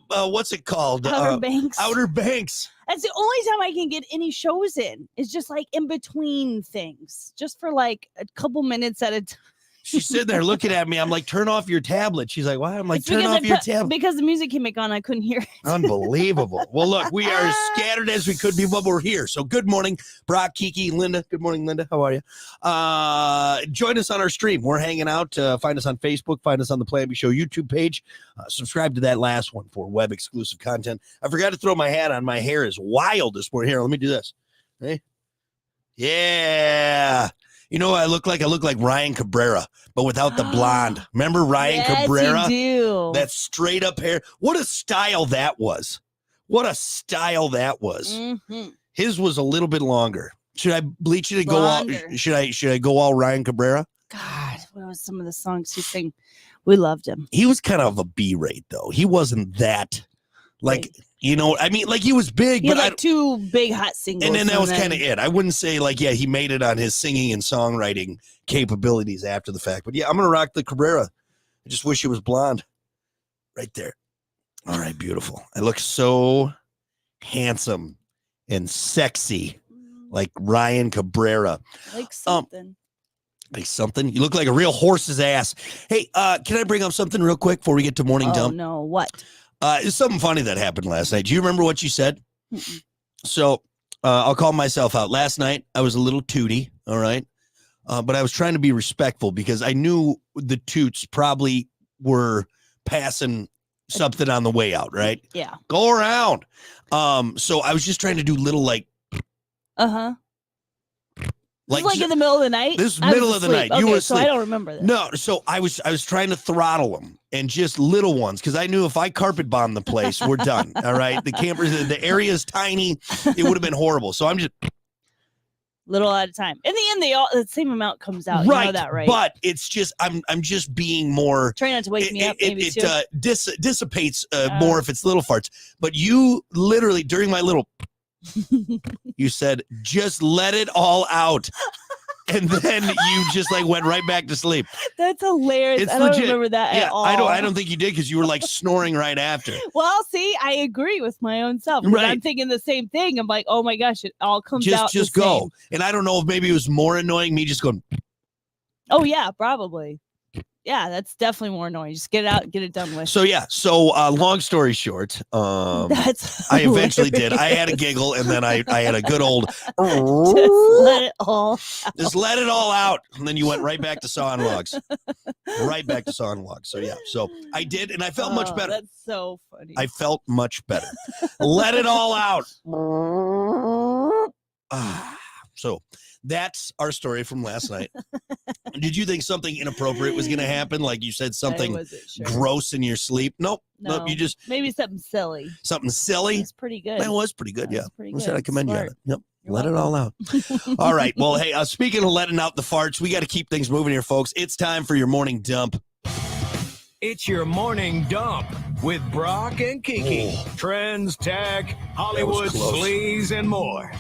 what's it called? Outer Banks. Outer Banks. That's the only time I can get any shows in. It's just like in between things, just for like a couple minutes at a time. She's sitting there looking at me. I'm like, turn off your tablet. She's like, why? I'm like, turn off your tablet. Because the music came back on, I couldn't hear it. Unbelievable. Well, look, we are scattered as we could be, but we're here. So good morning, Brock, Kiki, Linda. Good morning, Linda. How are you? Join us on our stream. We're hanging out. Find us on Facebook. Find us on the Plan B Show YouTube page. Subscribe to that last one for web exclusive content. I forgot to throw my hat on. My hair is wild this morning. Here, let me do this. Hey. Yeah. You know what I look like? I look like Ryan Cabrera, but without the blonde. Remember Ryan Cabrera? You do. That straight up hair. What a style that was. What a style that was. Mm-hmm. His was a little bit longer. Should I bleach it and go all? Should I go all Ryan Cabrera? God, what was some of the songs he sang? We loved him. He was kind of a B-rate though. He wasn't that like. Big. You know, I mean, like he was big, but like two big hot singles. And then that was kind of it. I wouldn't say like, yeah, he made it on his singing and songwriting capabilities after the fact. But yeah, I'm going to rock the Cabrera. I just wish it was blonde. Right there. All right, beautiful. I look so handsome and sexy like Ryan Cabrera. Like something. Like something? You look like a real horse's ass. Hey, can I bring up something real quick before we get to morning dump? Oh, no. What? It's something funny that happened last night. Do you remember what you said? Mm-mm. So I'll call myself out. Last night, I was a little tooty, all right? But I was trying to be respectful because I knew the toots probably were passing something on the way out, right? Yeah. Go around. So I was just trying to do little like. Uh-huh. Like in the middle of the night? This middle of the night. Okay, you were asleep. So I don't remember that. No, so I was trying to throttle them and just little ones because I knew if I carpet bombed the place, we're done. All right. The campers, the area is tiny. It would have been horrible. So I'm just little at a time. In the end, the same amount comes out. Right. You know that, right? But it's just I'm just being more. Try not to wake me up. Maybe it dissipates more if it's little farts. But you literally during my little. You said, just let it all out. And then you just like went right back to sleep. That's hilarious. I don't remember that at all. I don't think you did because you were like snoring right after. Well, see, I agree with my own self. Right. I'm thinking the same thing. I'm like, oh my gosh, it all comes out. Just go. Same. And I don't know if maybe it was more annoying me just going. Oh yeah, probably. Yeah, that's definitely more annoying. Just get it out and get it done with. So yeah, long story short, that's I eventually did. I had a giggle and then I had a good old just let it all out. Just let it all out. And then you went right back to sawing logs. Right back to sawing logs. So yeah. So I did and I felt much better. That's so funny. I felt much better. Let it all out. So that's our story from last night. Did you think something inappropriate was going to happen? Like you said something gross in your sleep? Nope. You just maybe something silly. Something silly? It's pretty good. That was pretty good. Yeah. Pretty good. I commend you on it. Yep. Let it all out. All right. Well, hey, speaking of letting out the farts, we got to keep things moving here, folks. It's time for your morning dump. It's your morning dump with Brock and Kiki. Trends, tech, Hollywood sleaze, and more.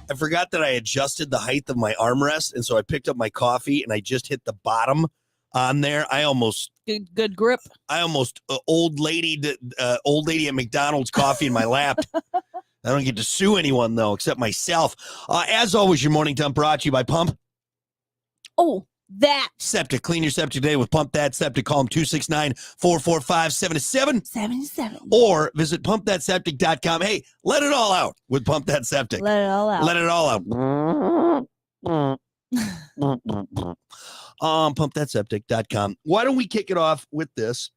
I forgot that I adjusted the height of my armrest, and so I picked up my coffee, and I just hit the bottom on there. I almost good grip. I almost old lady at McDonald's coffee in my lap. I don't get to sue anyone though, except myself. As always, your morning dump brought to you by Pump. Oh, that Septic. Clean your septic today with Pump That Septic. Call them 269-445-7777. Or visit pumpthatseptic.com. Hey, let it all out with Pump That Septic. Let it all out. Let it all out. Pumpthatseptic.com. Why don't we kick it off with this?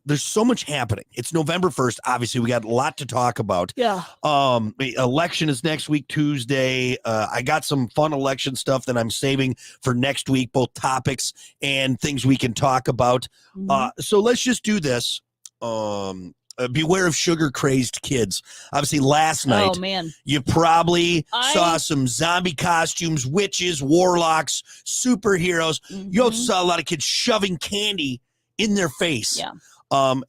There's so much happening. It's November 1st. Obviously, we got a lot to talk about. Yeah. The election is next week, Tuesday. I got some fun election stuff that I'm saving for next week, both topics and things we can talk about. Mm-hmm. So let's just do this. Beware of sugar-crazed kids. Obviously, last night, you probably saw some zombie costumes, witches, warlocks, superheroes. Mm-hmm. You also saw a lot of kids shoving candy in their face. Yeah.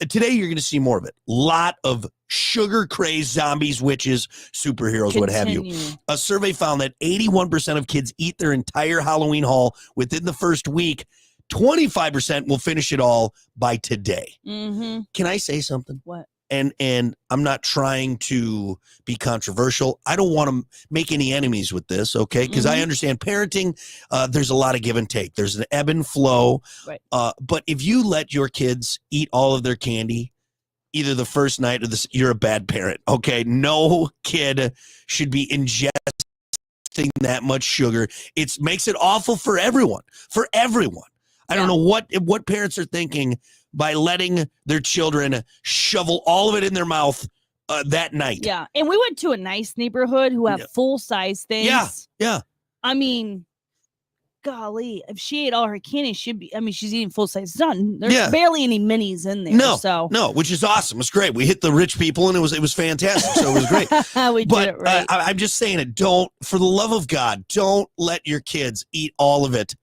Today, you're going to see more of it. Lot of sugar-crazed zombies, witches, superheroes, what have you. A survey found that 81% of kids eat their entire Halloween haul within the first week. 25% will finish it all by today. Mm-hmm. Can I say something? What? and I'm not trying to be controversial. I don't want to make any enemies with this, okay? Because I understand parenting, there's a lot of give and take. There's an ebb and flow. Right. But if you let your kids eat all of their candy, either the first night or you're a bad parent, okay? No kid should be ingesting that much sugar. It makes it awful for everyone. For everyone. I don't know what parents are thinking by letting their children shovel all of it in their mouth that night. Yeah. And we went to a nice neighborhood who have full-size things. Yeah. I mean, golly, if she ate all her candy, she's eating full-size. There's barely any minis in there. No, which is awesome. It's great. We hit the rich people, and it was fantastic. So it was great. We did it right. I'm just saying it. For the love of God, don't let your kids eat all of it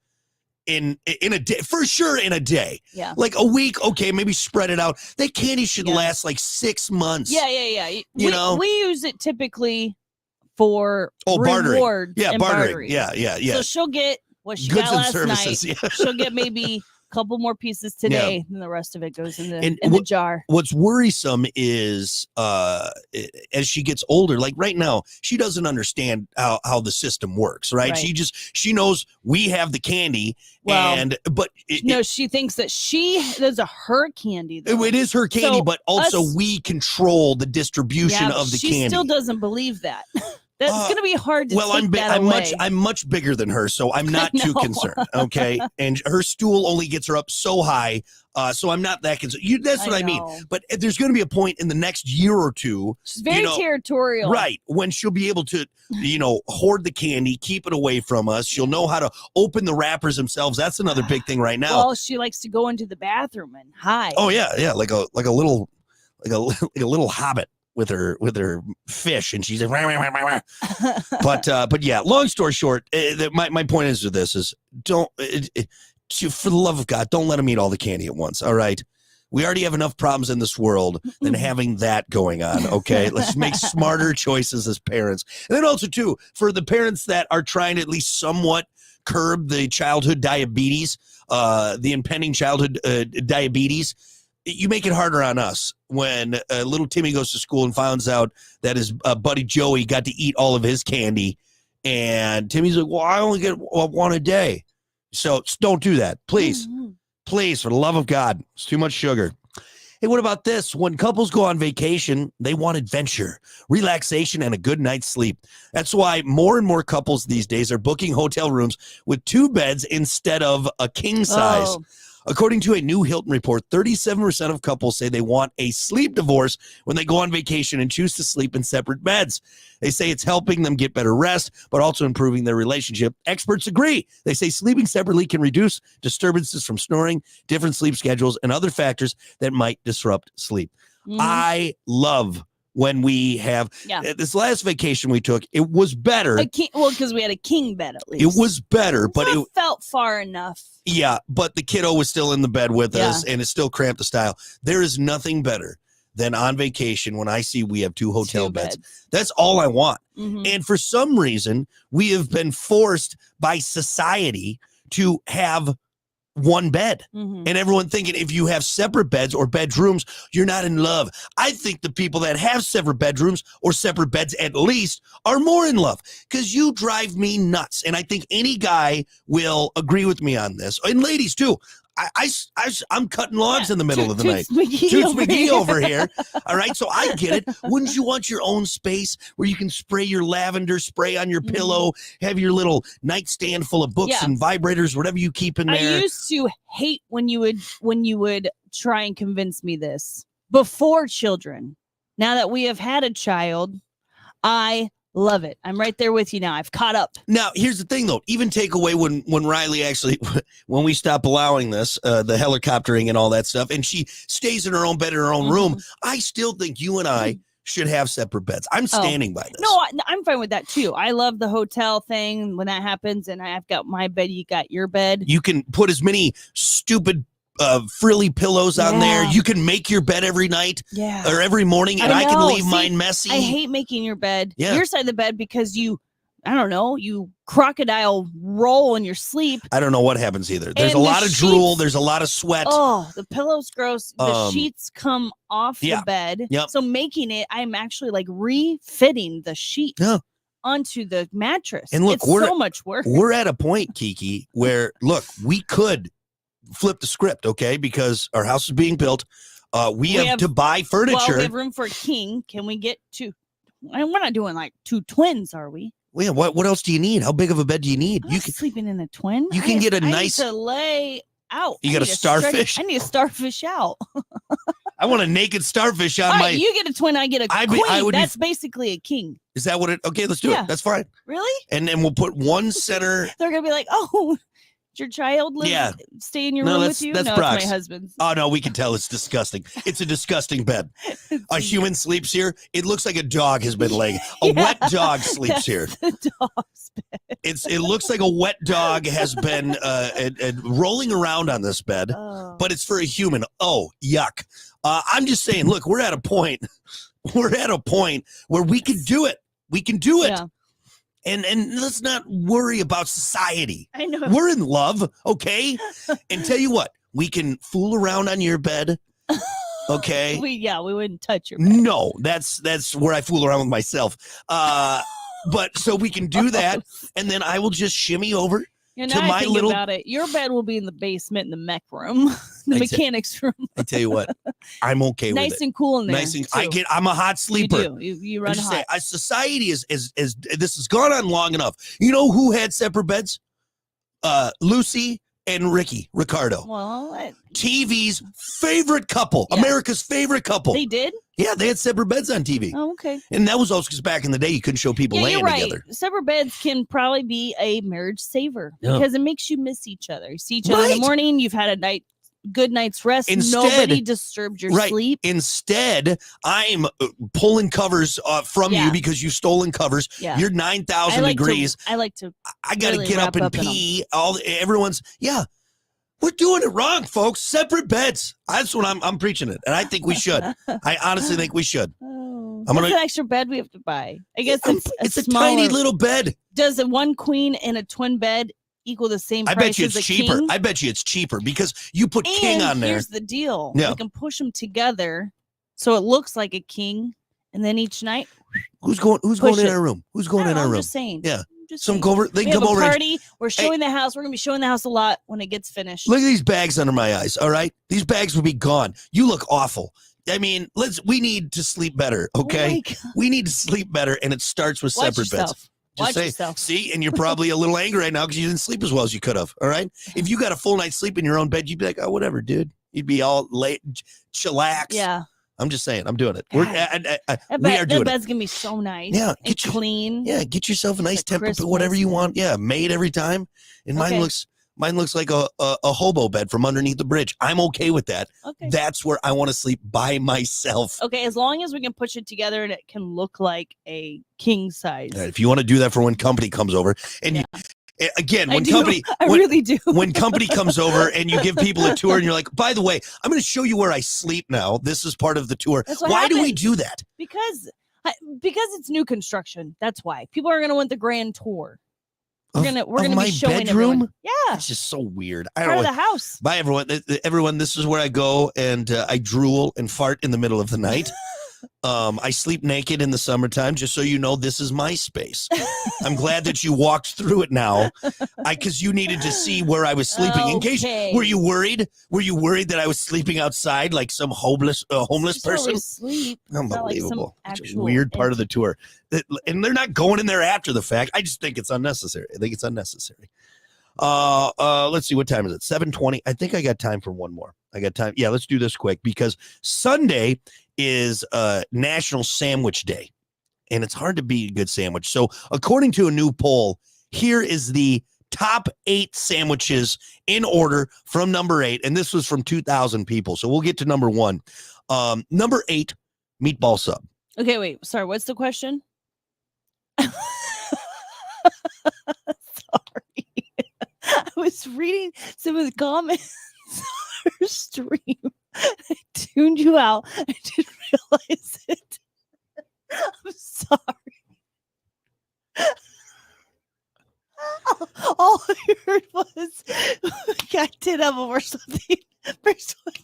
in a day, for sure in a day. Yeah. Like a week, okay, maybe spread it out. That candy should last like 6 months. Yeah. We use it typically for bartering. rewards. Yeah, and bartering. Yeah. So she'll get what she goods got and last services. night. Yeah. She'll get maybe a couple more pieces today, and the rest of it goes in the jar. What's worrisome is as she gets older, like right now, she doesn't understand how the system works, right? She knows we have the candy, she thinks that those are her candy, though. It is her candy, but also we control the distribution of the candy. She still doesn't believe that. That's going to be hard to take that away. I'm much bigger than her, so I'm not too concerned, okay? And her stool only gets her up so high, so I'm not that concerned. That's what I mean. But there's going to be a point in the next year or two. She's very territorial. Right, when she'll be able to, hoard the candy, keep it away from us. She'll know how to open the wrappers themselves. That's another big thing right now. Well, she likes to go into the bathroom and hide. Oh, yeah, like a little hobbit. With her fish, and she's like, rah, rah, rah, rah. But yeah, long story short, my point is for this is for the love of God, don't let them eat all the candy at once. All right, we already have enough problems in this world than having that going on. Okay, let's make smarter choices as parents, and then also too for the parents that are trying to at least somewhat curb the childhood diabetes, the impending childhood diabetes. You make it harder on us when little Timmy goes to school and finds out that his buddy Joey got to eat all of his candy. And Timmy's like, well, I only get one a day. So don't do that. Please. Please, for the love of God. It's too much sugar. Hey, what about this? When couples go on vacation, they want adventure, relaxation, and a good night's sleep. That's why more and more couples these days are booking hotel rooms with 2 beds instead of a king size. Oh. According to a new Hilton report, 37% of couples say they want a sleep divorce when they go on vacation and choose to sleep in separate beds. They say it's helping them get better rest, but also improving their relationship. Experts agree. They say sleeping separately can reduce disturbances from snoring, different sleep schedules, and other factors that might disrupt sleep. I love when we have this last vacation we took, it was better. Because we had a king bed at least. It was better, but it felt far enough. Yeah, but the kiddo was still in the bed with us, and it still cramped the style. There is nothing better than on vacation when I see we have 2 hotel beds. That's all I want. And for some reason, we have been forced by society to have 1 bed, and everyone thinking if you have separate beds or bedrooms, you're not in love. I think the people that have separate bedrooms or separate beds at least are more in love, because you drive me nuts. And I think any guy will agree with me on this, and ladies too. I'm cutting logs in the middle of the night. Toots McGee over here. All right, so I get it. Wouldn't you want your own space where you can spray your lavender spray on your pillow, have your little nightstand full of books and vibrators, whatever you keep in there? I used to hate when you would try and convince me this before children. Now that we have had a child, I love it. I'm right there with you now. I've caught up. Now, here's the thing, though. Even take away when Riley actually, when we stop allowing this, the helicoptering and all that stuff, and she stays in her own bed in her own room, I still think you and I should have separate beds. I'm standing by this. No, I'm fine with that, too. I love the hotel thing when that happens, and I've got my bed, you got your bed. You can put as many stupid frilly pillows on there. You can make your bed every night or every morning, and I can leave mine messy. I hate making your bed, your side of the bed, because you I don't know, you crocodile roll in your sleep. I don't know what happens either. There's And a the lot of drool. sheets- There's a lot of sweat. Oh, the pillow's gross. The Um, sheets come off yeah. the bed. Yep. So making it, I'm actually like refitting the sheet Yeah. onto the mattress. And look, it's we're- so much work. We're at a point, Kiki, where look, we could flip the script, okay? Because our house is being built. We have to buy furniture. Well, we have room for a king. Can we get two? And we're not doing like two twins, are we? Well, yeah, what else do you need? How big of a bed do you need? I'm You not can sleeping in a twin. you can get a I nice- need to lay out. You I got a need to stretch- starfish? I need to starfish out. I want a naked starfish on All my right, you get a twin. I get a I queen. would be- That's basically a king. Is that what it okay, let's do Yeah. it. That's fine. Really? And then we'll put one center. They're gonna be like, oh, your child live, Yeah. stay in your No, room that's- with you. that's No, Brock's. it's my husband's. Oh no, we can tell it's disgusting. It's a disgusting bed. A human sleeps here. It looks like a dog has been laying. A Yeah, wet dog sleeps that's here. The dog's bed. It looks like a wet dog has been rolling around on this bed, Oh. but it's for a human. Oh, yuck. I'm just saying, look, we're at a point. We're at a point where we can do it. We can do it. Yeah, And let's not worry about society. I know. We're in love, okay? And tell you what, we can fool around on your bed, okay? We wouldn't touch your bed. No, that's where I fool around with myself. But so we can do that, and then I will just shimmy over. You to know, my I think little- about it. Your bed will be in the basement in the mech room, the I mechanics room. I tell you what, I'm okay with Nice it. and cool in there. Nice and too. I'm a hot sleeper. You do. You I'm run just hot. saying, society is this has gone on long enough. You know who had separate beds? Lucy and Ricardo. Well, TV's favorite couple, Yeah. America's favorite couple. they did. Yeah, they had separate beds on TV. Oh, okay. And that was also because back in the day, you couldn't show people Yeah, laying you're right. together. Separate beds can probably be a marriage saver Yeah. because it makes you miss each other. You see each other in Right. the morning. You've had a good night's rest. Instead- Nobody disturbed your Right. sleep. Instead, I'm pulling covers from you Yeah. because you've stolen covers. Yeah. You're 9,000 I like degrees. To, I like to. I got to really get up wrap and up in 'em. pee. Everyone's, yeah. We're doing it wrong, folks. Separate beds. That's what I'm preaching it. And I think we should. I honestly think we should. Oh, I'm that's gonna- an extra bed we have to buy. I guess It's a smaller. tiny little bed. Does a one queen and a twin bed equal the same I price bet you as it's a cheaper. king? I bet you it's cheaper because you put king And on there. here's the deal. Yeah. We can push them together so it looks like a king. And then each night, Who's going push in it. our room? Who's going I in don't know, our I'm room? just saying. Yeah. I'm just Some saying. go over. They We can have come a over. and- party. We're showing the house. We're gonna be showing the house a lot when it gets finished. Look at these bags under my eyes. All right, these bags will be gone. You look awful. I mean, we need to sleep better. Oh Okay, my God. we need to sleep better, and it starts with Watch separate beds. yourself. Watch say, yourself. see, and you're probably a little angry right now because you didn't sleep as well as you could have. All right, if you got a full night's sleep in your own bed, you'd be like, oh, whatever, dude. You'd be all late, chillax. Yeah. I'm just saying, I'm doing it. We're God. we are That doing it. bed's gonna be so nice. Yeah, And get your- clean. Yeah, get yourself a nice a temper, crisp, whatever nice you bed. want. Yeah, made every time. And Okay. mine looks like a hobo bed from underneath the bridge. I'm okay with that. Okay. That's where I want to sleep by myself. Okay, as long as we can push it together and it can look like a king size. All right, if you want to do that for when company comes over, and Yeah. again, I when do. company I when, really do. when company comes over and you give people a tour, and you're like, by the way, I'm going to show you where I sleep now. This is part of the tour. That's what Why do we happens. do that? because it's new construction. That's why people are gonna want the grand tour. We're Of- gonna of my be showing bedroom? everyone. Yeah, It's just so weird. I part don't of know. the house. Bye, everyone. Everyone, this is where I go and I drool and fart in the middle of the night. I sleep naked in the summertime, just so you know this is my space. I'm glad that you walked through it now, because you needed to see where I was sleeping. In case, Okay. were you worried? Were you worried that I was sleeping outside like some homeless Just person? always sleep. It's not like some Unbelievable. It's a actual weird part of the entity. tour. And they're not going in there after the fact. I just think it's unnecessary. I think it's unnecessary. Let's see, what time is it? 7:20. I think I got time for one more. I got time. Yeah, let's do this quick because Sunday is National Sandwich Day, and it's hard to beat a good sandwich. So, according to a new poll, here is the top 8 sandwiches in order from number 8, and this was from 2,000 people. So we'll get to number 1. Number 8, meatball sub. Okay, wait. Sorry, what's the question? Sorry. I was reading some of the comments on our stream. I tuned you out. I didn't realize it. I'm sorry. that before something. First one,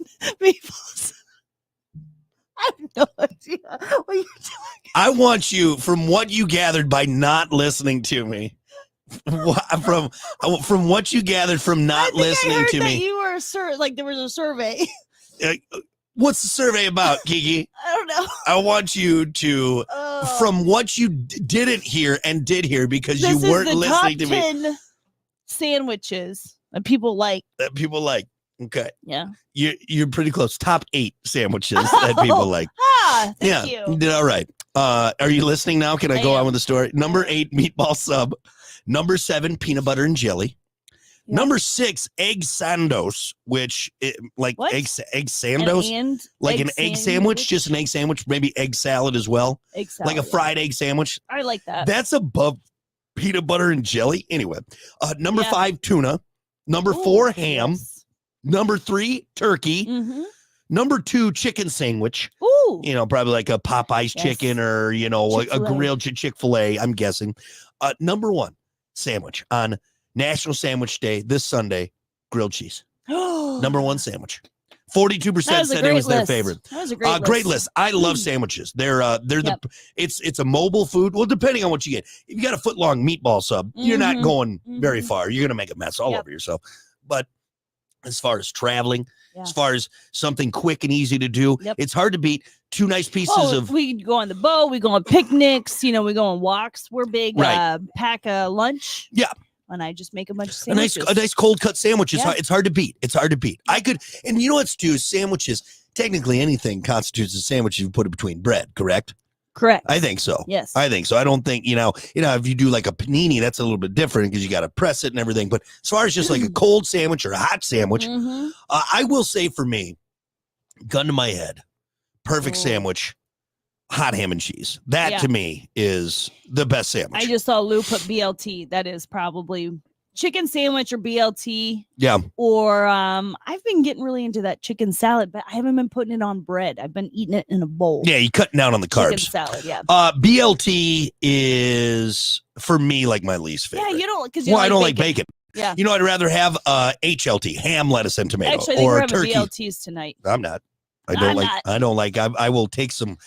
meatballs. I have no idea what you're doing. I want you, from what you gathered by not listening to me, from what you gathered from not listening to that me. You were like there was a survey. What's the survey about, Kiki? I don't know. I want you to, from what you didn't hear and did hear because you weren't listening to me. 10 sandwiches that people like. That people like. Okay. Yeah. You're pretty close. Top 8 sandwiches that people like. Thank you. You did all right. Are you listening now? Can I go on with the story? Number 8, meatball sub. Number 7, peanut butter and jelly. Yeah. Number 6, egg sandos, which egg sandos, an egg sandwich, just an egg sandwich, maybe egg salad as well, like a fried egg sandwich. I like that. That's above peanut butter and jelly. Anyway, number 5, tuna. Number 4, ham. Yes. Number 3, turkey. Mm-hmm. Number 2, chicken sandwich. Ooh. Probably like a Popeye's chicken or, a grilled Chick-fil-A, I'm guessing. Number 1, sandwich on National Sandwich Day this Sunday, grilled cheese. Number 1 sandwich. 42% said it was their favorite. That was a great list. I love sandwiches. They're it's a mobile food. Well, depending on what you get. If you got a foot-long meatball sub, you're not going very far. You're gonna make a mess all over yourself. But as far as traveling, as far as something quick and easy to do, it's hard to beat 2 nice pieces of. We go on the boat. We go on picnics. We go on walks. We're big. Pack a lunch. Yeah. And I just make a bunch of sandwiches. A nice cold cut sandwich is it's hard to beat. It's hard to beat. I could, and you know what's too, sandwiches, technically anything constitutes a sandwich if you put it between bread, correct? Correct. I think so. Yes. I think so. I don't think, if you do like a panini, that's a little bit different because you got to press it and everything. But as far as just like a cold sandwich or a hot sandwich, I will say for me, gun to my head, perfect sandwich, hot ham and cheese. That to me is the best sandwich. I just saw Lou put BLT. That is probably chicken sandwich or BLT. Yeah. Or I've been getting really into that chicken salad, but I haven't been putting it on bread. I've been eating it in a bowl. Yeah, you cutting down on the carbs. Chicken salad, yeah. BLT is for me like my least favorite. Yeah, you don't because I don't like bacon. Yeah. I'd rather have HLT, ham, lettuce, and tomato, actually, or we're turkey. having BLTs tonight. I'm not. I don't like. I will take some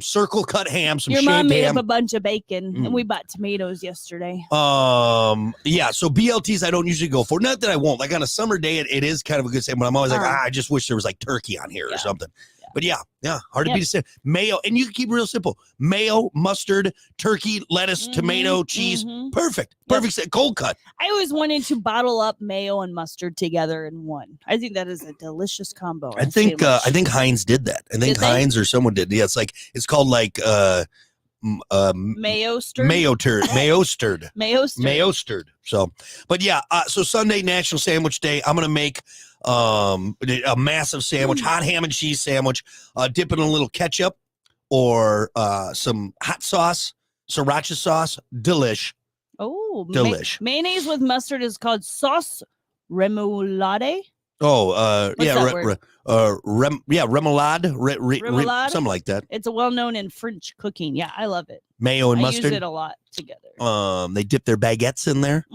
circle cut ham, some Your shaved mom made ham. up a bunch of bacon, and we bought tomatoes yesterday. Yeah. So BLTs I don't usually go for. Not that I won't. Like on a summer day, it is kind of a good sandwich. But I'm always like, I just wish there was like turkey on here or something. But yeah, hard to beat a sandwich. Mayo, and you can keep it real simple. Mayo, mustard, turkey, lettuce, tomato, cheese. Perfect. Cold cut. I always wanted to bottle up mayo and mustard together in one. I think that is a delicious combo. I think Heinz did that. I think Heinz or someone did. Yeah, it's called like mayo stirred. Mayo stirred. So, but yeah, so Sunday National Sandwich Day, I'm gonna make a massive sandwich, hot ham and cheese sandwich, dip in a little ketchup or some hot sauce, sriracha sauce, delish. Oh, delish. Mayonnaise with mustard is called sauce remoulade. Oh, remoulade, remoulade, something like that. It's a well-known in French cooking. Yeah, I love it. Mayo and mustard. I use it a lot together. They dip their baguettes in there.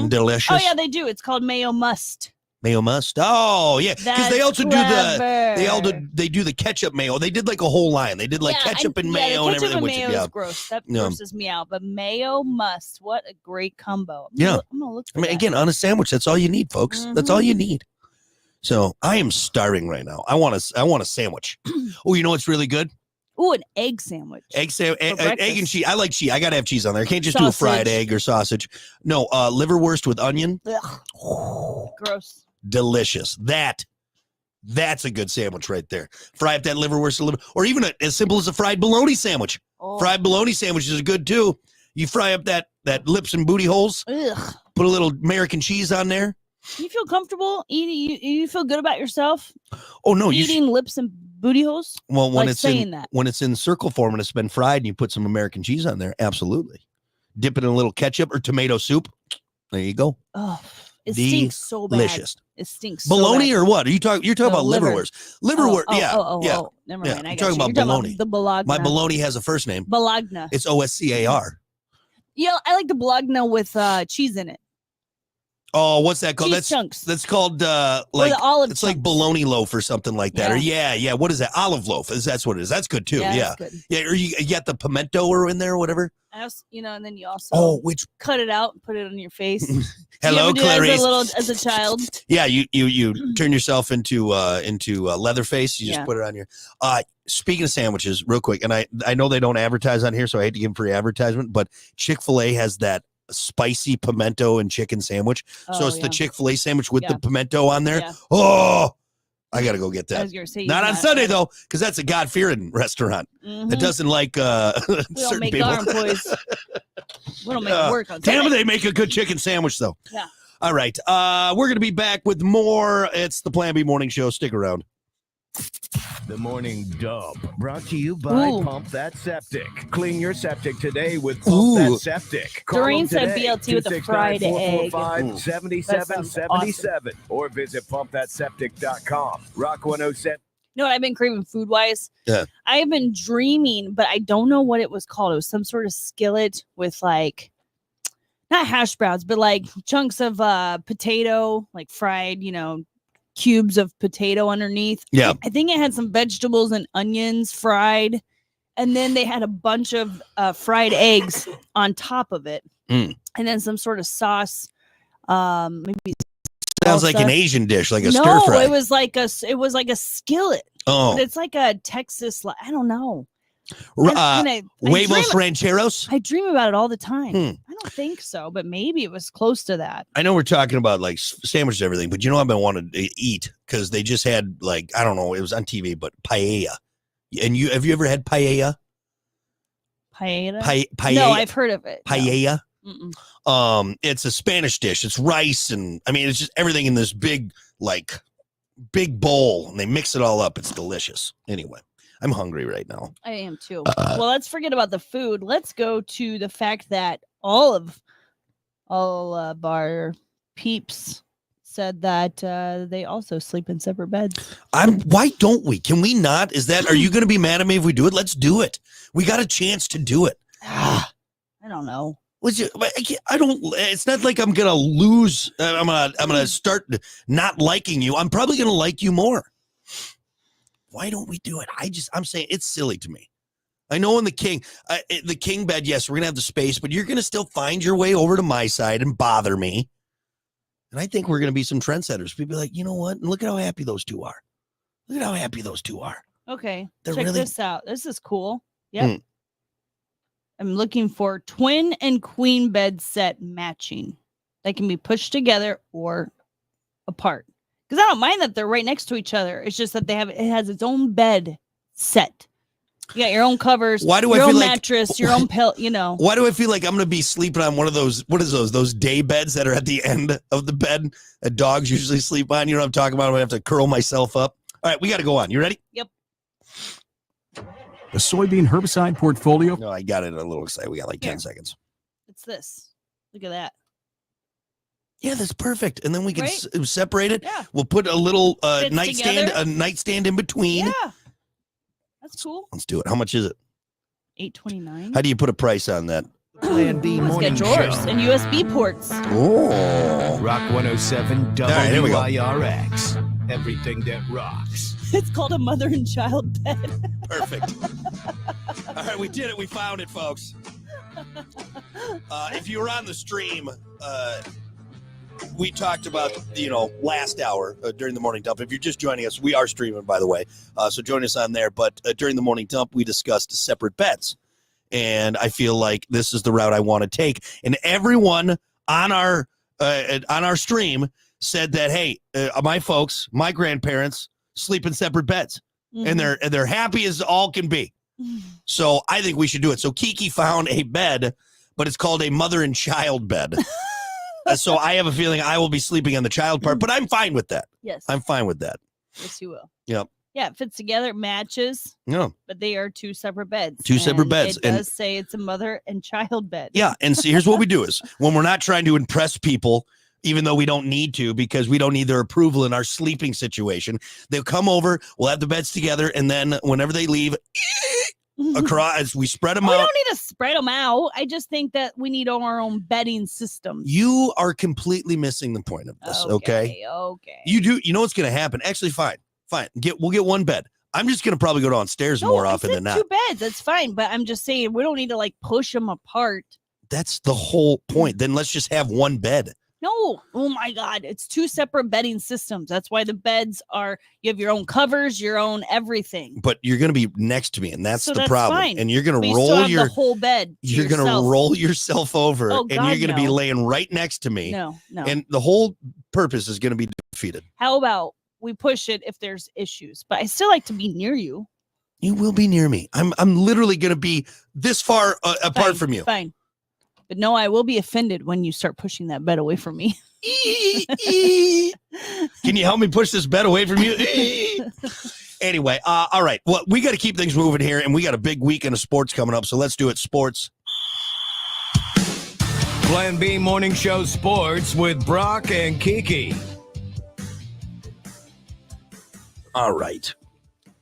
Delicious. Oh yeah, they do. It's called mayo must. Mayo must. Oh yeah, because they also they do the ketchup mayo. They did like a whole line. They did like ketchup and mayo and everything. Ketchup and mayo is gross. That grosses me out. But mayo must. What a great combo. I'm gonna look for that. Again, on a sandwich, that's all you need, folks. That's all you need. So I am starving right now. I want a sandwich. Oh, you know what's really good? Ooh, an egg sandwich. Egg and cheese. I like cheese. I gotta have cheese on there. I can't just do a fried egg or sausage. No, liverwurst with onion. Ugh. Gross. Delicious. That's a good sandwich right there. Fry up that liverwurst a little, or even as simple as a fried bologna sandwich. Fried bologna sandwich is good too. You fry up that lips and booty holes. Ugh. Put a little American cheese on there. You feel comfortable eating? You feel good about yourself? Oh no, eating lips and booty holes. Well, when it's in circle form and it's been fried and you put some American cheese on there, absolutely. Dip it in a little ketchup or tomato soup. There you go. Oh, it stinks so bad. Delicious. It stinks. Bologna so bad. or what? Are you talking? You're talking about liverwurst. Liverwurst. Yeah. Never mind. I'm talking about bologna. The bologna. My bologna has a first name. Bologna. It's OSCAR. Yeah, I like the bologna with cheese in it. Oh, what's that called? Cheese chunks. That's called Or like the olive it's like chunks. bologna loaf or something like that. Yeah. Or yeah. What is that? Olive loaf. That's what it is. That's good too. Yeah. that's good. Yeah. Or you got the pimento or in there or whatever. I also, and then you also Oh, which cut it out and put it on your face. hello, Did you ever do that Clarice. as a child? Yeah, you turn yourself into Leatherface. You just Yeah. put it on your. Speaking of sandwiches, real quick, and I know they don't advertise on here, so I hate to give them free advertisement, but Chick-fil-A has that spicy pimento and chicken sandwich. So Oh, it's yeah. the Chick-fil-A sandwich with Yeah. the pimento on there. Yeah. Oh, I gotta go get I that. was gonna say Not on not- Sunday though, because that's a God-fearing restaurant. Mhm. It doesn't like We don't certain make people. our employees. We don't make Yeah. it work on Damn it, Sunday. they make a good chicken sandwich though. Yeah. All right. We're gonna be back with more. It's the Plan B Morning Show. Stick around. The Morning Dump, brought to you by Ooh. Pump That Septic. Clean your septic today with Pump Ooh. That Septic. Call Doreen them said today, BLT with a fried egg. 269-445-7777 or visit pumpthatseptic.com. Rock 107. You know what I've been craving food wise? Yeah. I have been dreaming, but I don't know what it was called. It was some sort of skillet with like not hash browns, but like chunks of potato, like fried, cubes of potato underneath. Yeah. I think it had some vegetables and onions fried. And then they had a bunch of fried eggs on top of it. Mm. And then some sort of sauce. Maybe Sounds like an salsa. Asian dish, like a stir No, fry. it was like a skillet. Oh, But it's like a Texas, I don't know. R- And I huevos rancheros. I dream about it all the time. Hmm. I don't think so, but maybe it was close to that. I know we're talking about like sandwiches and everything, but I've been wanting to eat because they just had like, I don't know, it was on TV, but paella. And have you ever had paella? Paella? Paella. No, I've heard of it. No. Paella. Mm-mm. It's a Spanish dish. It's rice and it's just everything in this big bowl, and they mix it all up. It's delicious. Anyway, I'm hungry right now. I am too. Well, let's forget about the food. Let's go to the fact that all of our peeps said that they also sleep in separate beds. Why don't we? Can we not? Are you going to be mad at me if we do it? Let's do it. We got a chance to do it. I don't know. I don't. It's not like I'm gonna lose. I'm gonna start not liking you. I'm probably gonna like you more. Why don't we do it? I'm saying it's silly to me. I know in the king bed, yes, we're gonna have the space, but you're gonna still find your way over to my side and bother me. And I think we're gonna be some trendsetters. People be like, you know what? Look at how happy those two are. Look at how happy those two are. Okay, They're check really- this out. This is cool. Yep. Hmm. I'm looking for twin and queen bed set matching. They can be pushed together or apart. Because I don't mind that they're right next to each other. It's just that it has its own bed set. You got your own covers, Why do I your feel own like- mattress, your own pill, Why do I feel like I'm going to be sleeping on one of those, what is those day beds that are at the end of the bed that dogs usually sleep on? You know what I'm talking about? I'm going to have to curl myself up. All right, we got to go on. You ready? Yep. The soybean herbicide portfolio. No, I got it a little excited. We got like 10 Here. seconds. It's this. Look at that. Yeah, that's perfect. And then we can Right? separate it. Yeah. We'll put a little Fits nightstand, together. a nightstand in between. Yeah. That's cool. Let's do it. How much is it? $8.29. How do you put a price on that? Plan B Let's Morning get yours. Show. And USB ports. Oh. Rock 107 right, here we go. WIRX. Everything that rocks. It's called a mother and child bed. Perfect. All right, we did it. We found it, folks. If you were on the stream, we talked about, last hour during the morning dump. If you're just joining us, we are streaming, by the way. So join us on there. But during the morning dump, we discussed separate beds. And I feel like this is the route I want to take. And everyone on our stream said that, hey, my folks, my grandparents sleep in separate beds. And they're happy as all can be. So I think we should do it. So Kiki found a bed, but it's called a mother and child bed. So I have a feeling I will be sleeping on the child part, but I'm fine with that. Yes. I'm fine with that. Yes, you will. Yep. Yeah, it fits together, it matches, No. but they are two separate beds. Two separate And beds, It and- does say it's a mother and child bed. Yeah. And see, here's what we do is when we're not trying to impress people, even though we don't need to, because we don't need their approval in our sleeping situation, they'll come over, we'll have the beds together, and then whenever they leave, across. We spread them We out. don't need to spread them out. I just think that we need our own bedding system. You are completely missing the point of this. Okay. Okay. You do. You know what's going to happen? Actually, fine. We'll get one bed. I'm just going to probably go downstairs more often than not. 2 beds. That's fine. But I'm just saying we don't need to like push them apart. That's the whole point. Then let's just have one bed. No. Oh my God. It's 2 separate bedding systems. That's why the beds are, you have your own covers, your own everything. But you're going to be next to me, and that's So the that's problem. fine. And you're going But to you still roll have the whole bed. to you're going to yourself. roll yourself over, Oh, and God, you're going to be no. laying right next to me. No. And the whole purpose is going to be defeated. How about we push it if there's issues? But I still like to be near you. You will be near me. I'm literally going to be this far apart Fine, from you. Fine. But no, I will be offended when you start pushing that bed away from me. Can you help me push this bed away from you? Anyway, all right. Well, we got to keep things moving here, and we got a big weekend of sports coming up. So let's do it. Sports. Plan B Morning Show Sports with Brock and Kiki. All right.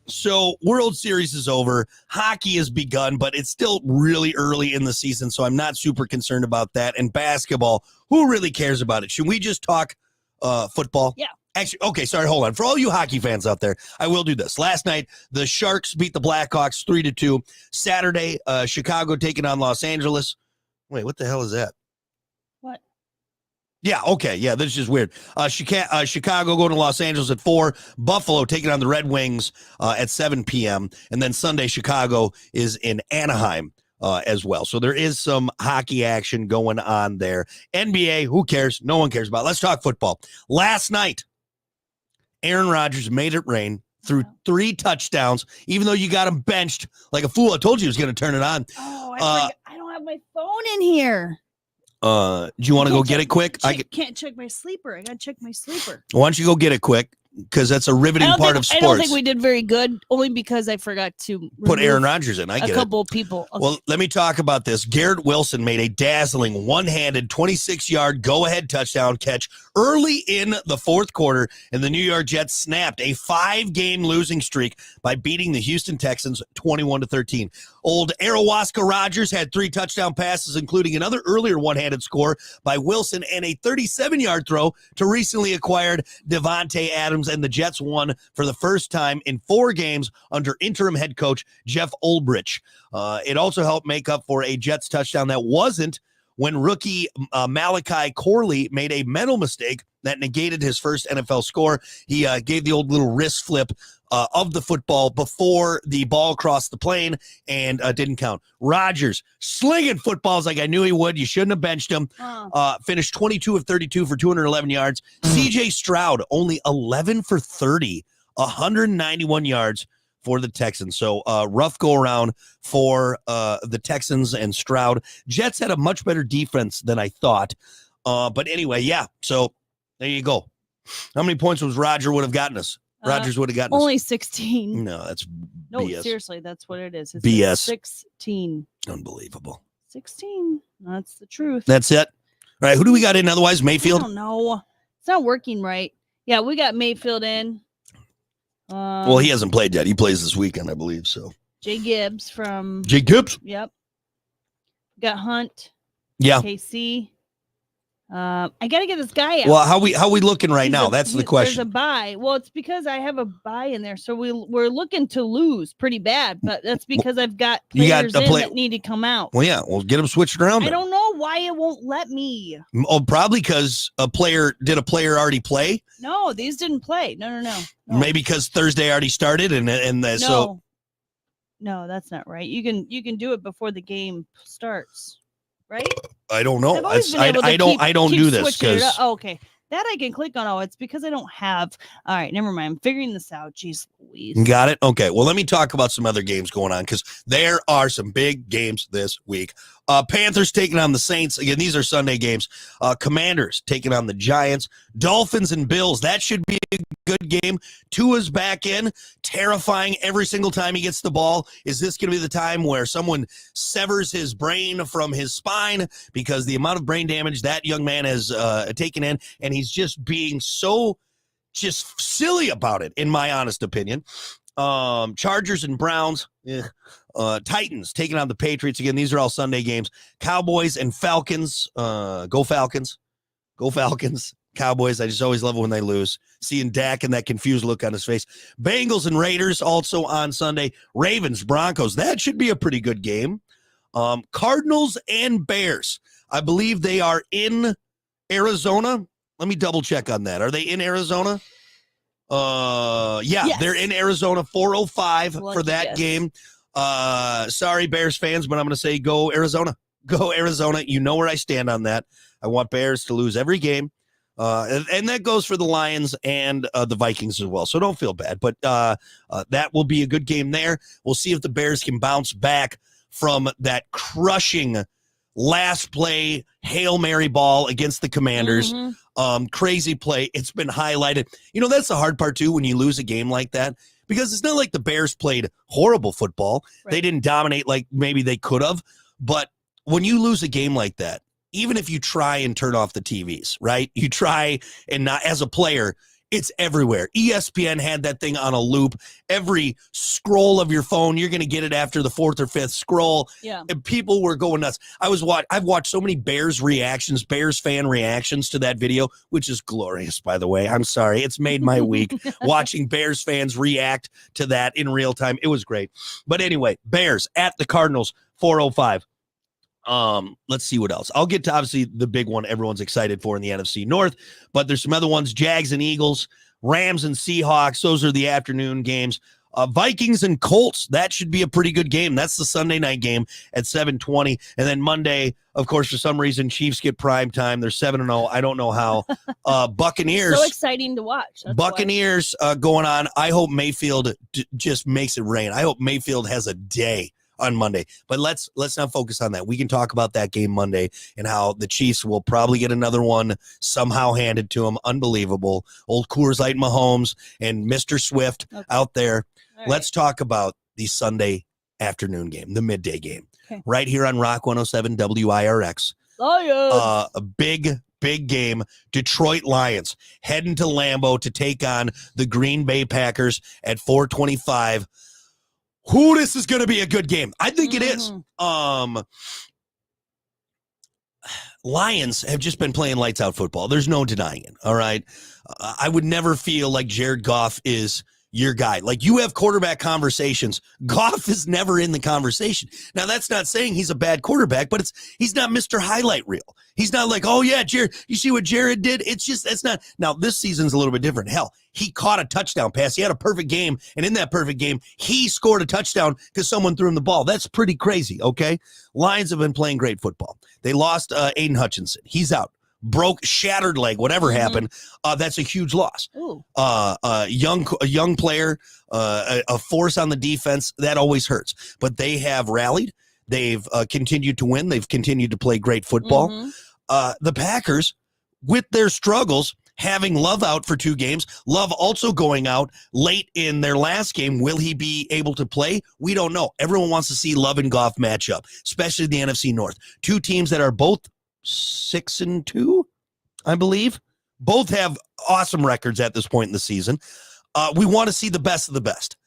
So World Series is over. Hockey has begun, but it's still really early in the season, so I'm not super concerned about that. And basketball, who really cares about it? Should we just talk football? Yeah. Actually, okay, sorry, hold on. For all you hockey fans out there, I will do this. Last night, the Sharks beat the Blackhawks 3-2. Saturday, Chicago taking on Los Angeles. Wait, what the hell is that? What? Yeah, okay. Yeah, this is weird. Chicago going to Los Angeles at 4. Buffalo taking on the Red Wings at 7 p.m. And then Sunday, Chicago is in Anaheim as well. So there is some hockey action going on there. NBA, who cares? No one cares about it. Let's talk football. Last night, Aaron Rodgers made it rain, threw 3 touchdowns, even though you got him benched like a fool. I told you he was going to turn it on. Oh, I don't have my phone in here. Do you want to go get it quick? Can't check my sleeper. I got to check my sleeper. Why don't you go get it quick? Because that's a riveting part of sports. I don't think we did very good, only because I forgot to put Aaron Rodgers in. I get a couple of people. Okay. Well, let me talk about this. Garrett Wilson made a dazzling one-handed 26-yard go-ahead touchdown catch early in the fourth quarter, and the New York Jets snapped a 5-game losing streak by beating the Houston Texans 21-13. Old Ayahuasca Rodgers had 3 touchdown passes, including another earlier one-handed score by Wilson and a 37-yard throw to recently acquired Devontae Adams, and the Jets won for the first time in 4 games under interim head coach Jeff Ulbrich. It also helped make up for a Jets touchdown that wasn't when rookie Malachi Corley made a mental mistake that negated his first NFL score. He gave the old little wrist flip of the football before the ball crossed the plane and didn't count. Rodgers slinging footballs like I knew he would. You shouldn't have benched him. Finished 22 of 32 for 211 yards. CJ Stroud only 11 for 30, 191 yards for the Texans. So rough go around for the Texans and Stroud. Jets had a much better defense than I thought. But anyway, yeah. So there you go. How many points was Rodgers would have gotten us? Rodgers would have gotten only 16. No, that's No, BS. Seriously, that's what it is. It's BS. 16. Unbelievable. 16. That's the truth. That's it. All right, who do we got in otherwise? I Mayfield? don't know. It's not working right. Yeah, we got Mayfield in. Well, he hasn't played yet. He plays this weekend, I believe. So Jay Gibbs from. Jay Gibbs? Yep. Got Hunt. Yeah. KC. I got to get this guy out. Well, how we looking right He's now? a- That's the There's question. a buy. Well, it's because I have a buy in there, so we're looking to lose pretty bad. But that's because I've got You got players a in play- that need to come out. Well, yeah, we'll get him switched around. I then. don't know why it won't let me. Oh, probably because a player already play. No, these didn't play. No. Maybe because Thursday already started, No. so No, that's not right. You can do it before the game starts, right? I don't know. I've always been I able to don't keep do this switching it because up. Oh, okay. That I can click on. Oh, it's because I don't have. All right, never mind. I'm figuring this out. Jeez Louise. got it. Okay, well, let me talk about some other games going on because there are some big games this week. Panthers taking on the Saints. Again, these are Sunday games. Commanders taking on the Giants. Dolphins and Bills. That should be a good game. Tua's back in, terrifying every single time he gets the ball. Is this going to be the time where someone severs his brain from his spine because the amount of brain damage that young man has taken in, and he's just being so just silly about it, in my honest opinion. Chargers and Browns. Titans taking on the Patriots again. These are all Sunday games. Cowboys and Falcons. Go Falcons. Go Falcons. Cowboys, I just always love it when they lose. Seeing Dak and that confused look on his face. Bengals and Raiders also on Sunday. Ravens, Broncos. That should be a pretty good game. Cardinals and Bears. I believe they are in Arizona. Let me double check on that. Are they in Arizona? Yeah, Yes. They're in Arizona. 4:05 Lucky for that guess. game. Sorry, Bears fans, but I'm going to say go Arizona. Go Arizona. You know where I stand on that. I want Bears to lose every game. And that goes for the Lions and the Vikings as well. So don't feel bad. But that will be a good game there. We'll see if the Bears can bounce back from that crushing last play Hail Mary ball against the Commanders. Mhm. Crazy play. It's been highlighted. You know, that's the hard part, too, when you lose a game like that. Because it's not like the Bears played horrible football. Right. They didn't dominate like maybe they could have. But when you lose a game like that, even if you try and turn off the TVs, right? You try and not, as a player, it's everywhere. ESPN had that thing on a loop. Every scroll of your phone, you're going to get it after the fourth or fifth scroll. Yeah. And people were going nuts. I've watched so many Bears fan reactions to that video, which is glorious, by the way. I'm sorry. It's made my week watching Bears fans react to that in real time. It was great. But anyway, Bears at the Cardinals, 4:05. Let's see what else. I'll get to obviously the big one everyone's excited for in the NFC North, but there's some other ones. Jags and Eagles, Rams and Seahawks. Those are the afternoon games. Vikings and Colts. That should be a pretty good game. That's the Sunday night game at 7:20. And then Monday, of course, for some reason, Chiefs get prime time. They're 7-0. I don't know how. Buccaneers. So exciting to watch. That's Buccaneers going on. I hope Mayfield just makes it rain. I hope Mayfield has a day on Monday. But let's not focus on that. We can talk about that game Monday and how the Chiefs will probably get another one somehow handed to them. Unbelievable. Old Coors Light Mahomes and Mr. Swift out there. All Let's talk about the Sunday afternoon game, the midday game, right here on Rock 107 WIRX. Lions. A big game. Detroit Lions heading to Lambeau to take on the Green Bay Packers at 4:25. Who, this is going to be a good game. I think it is. Lions have just been playing lights out football. There's no denying it. All right. I would never feel like Jared Goff is your guy. Like, you have quarterback conversations. Goff is never in the conversation. Now, that's not saying he's a bad quarterback, but he's not Mr. Highlight Reel. He's not like, oh yeah, Jared, you see what Jared did? It's just, that's not. Now, this season's a little bit different. Hell, he caught a touchdown pass. He had a perfect game. And in that perfect game, he scored a touchdown because someone threw him the ball. That's pretty crazy. Okay. Lions have been playing great football. They lost Aiden Hutchinson. He's out. Shattered leg, whatever happened. That's a huge loss. A young player, a force on the defense, that always hurts. But they have rallied. They've continued to win. They've continued to play great football. The Packers, with their struggles, having Love out for 2 games, Love also going out late in their last game. Will he be able to play? We don't know. Everyone wants to see Love and Goff match up, especially the NFC North. 2 teams that are both 6-2, I believe. Both have awesome records at this point in the season. We want to see the best of the best.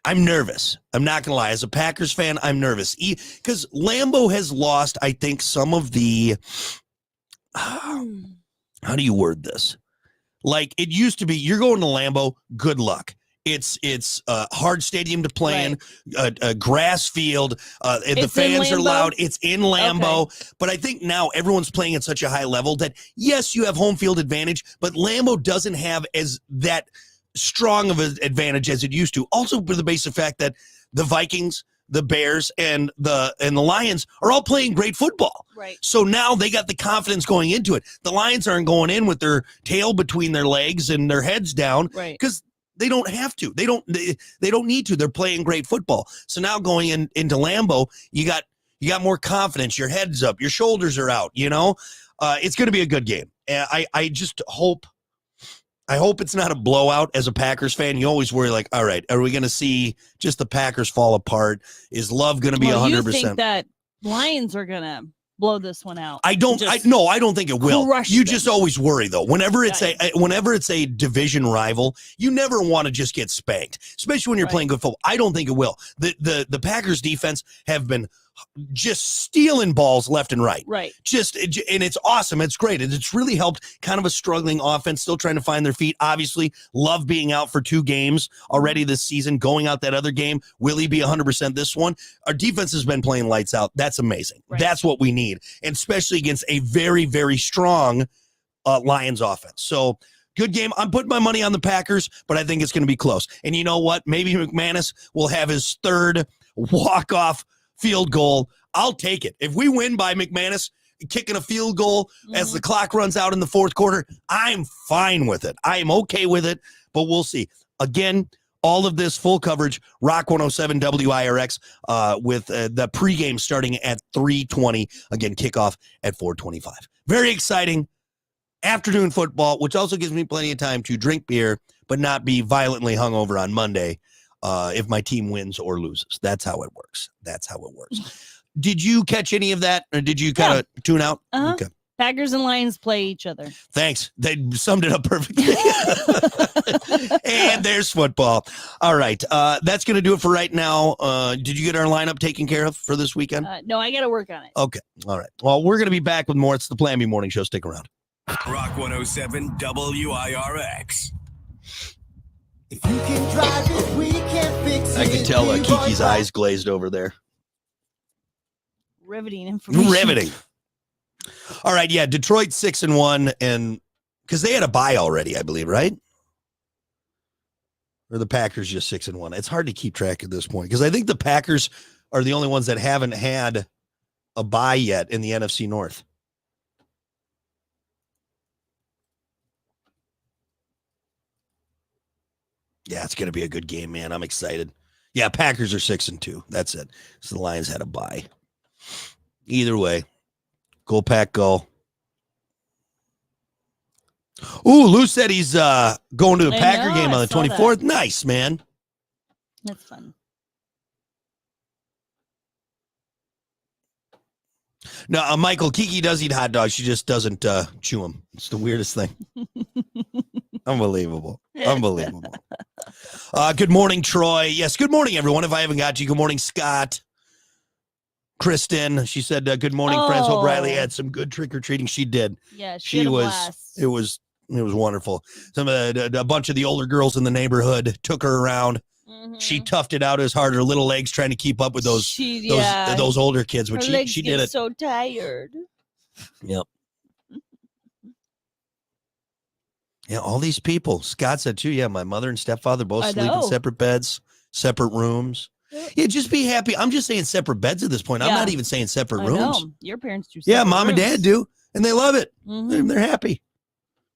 I'm nervous. I'm not going to lie. As a Packers fan, I'm nervous. Because Lambeau has lost, I think, some of the... how do you word this? Like, it used to be, you're going to Lambeau, good luck. It's a hard stadium to play in, a grass field. The fans are loud. It's in Lambeau. Okay. But I think now everyone's playing at such a high level that, yes, you have home field advantage, but Lambeau doesn't have as that strong of an advantage as it used to. Also, for the basic fact that the Vikings, the Bears, and the Lions are all playing great football. Right. So now they got the confidence going into it. The Lions aren't going in with their tail between their legs and their heads down. Right. Because they don't have to. They don't need to. They're playing great football. So now going into Lambeau, you got more confidence. Your head's up. Your shoulders are out. You know, it's going to be a good game. And I just hope. I hope it's not a blowout. As a Packers fan, you always worry, like, all right, are we going to see just the Packers fall apart? Is Love going to be 100%? You think that Lions are going to blow this one out. I don't think it will. Crush You them. just always worry though. Whenever it's Yeah, whenever it's a division rival, you never want to just get spanked, especially when you're playing good football. I don't think it will. The Packers defense have been just stealing balls left and right. Right. And it's awesome. It's great. And it's really helped kind of a struggling offense, still trying to find their feet. Obviously, Love being out for 2 games already this season, going out that other game. Will he be 100% this one? Our defense has been playing lights out. That's amazing. Right. That's what we need. And especially against a very, very strong Lions offense. So good game. I'm putting my money on the Packers, but I think it's going to be close. And you know what? Maybe McManus will have his 3rd walk-off field goal. I'll take it. If we win by McManus kicking a field goal as the clock runs out in the 4th quarter, I'm fine with it. I am okay with it, but we'll see. Again, all of this full coverage, Rock 107 WIRX, with the pregame starting at 3:20. Again, kickoff at 4:25. Very exciting afternoon football, which also gives me plenty of time to drink beer, but not be violently hungover on Monday if my team wins or loses. That's how it works. Did you catch any of that, or did you kind of tune out? Uh-huh. Okay. Packers and Lions play each other. Thanks. They summed it up perfectly. And there's football. All right. That's going to do it for right now. Did you get our lineup taken care of for this weekend? No, I got to work on it. Okay. All right. Well, we're going to be back with more. It's the Plan B Morning Show. Stick around. Rock 107 WIRX. If you can drive it, we can fix it. I can tell We Kiki's boy- eyes glazed over there. Riveting information. Riveting. All right. Yeah. Detroit 6-1, and because they had a bye already, I believe, right? Or the Packers just 6-1. It's hard to keep track at this point because I think the Packers are the only ones that haven't had a bye yet in the NFC North. Yeah, it's going to be a good game, man. I'm excited. Yeah, Packers are 6-2. That's it. So the Lions had a bye. Either way, go Pack, go. Ooh, Lou said he's going to the I Packer know, game I on the saw 24th. that. Nice, man. That's fun. No, Michael, Kiki does eat hot dogs. She just doesn't chew them. It's the weirdest thing. Unbelievable. Good morning, Troy. Yes, good morning, everyone. If I haven't got you, good morning, Scott. Kristen, she said, good morning, friends. Hope Riley had some good trick-or-treating. She did. Yeah, She was, it was wonderful. Some of a bunch of the older girls in the neighborhood took her around. She toughed it out as hard, her little legs trying to keep up with those older kids, but she did it. So tired. Yep. Yeah, all these people. Scott said too. Yeah, my mother and stepfather both I sleep in know. separate beds, separate rooms. Yeah, just be happy. I'm just saying separate beds at this point. I'm Yeah. not even saying separate I rooms. know. Your parents do. Yeah, separate mom and dad rooms. do, and they love it. Mhm. They're happy,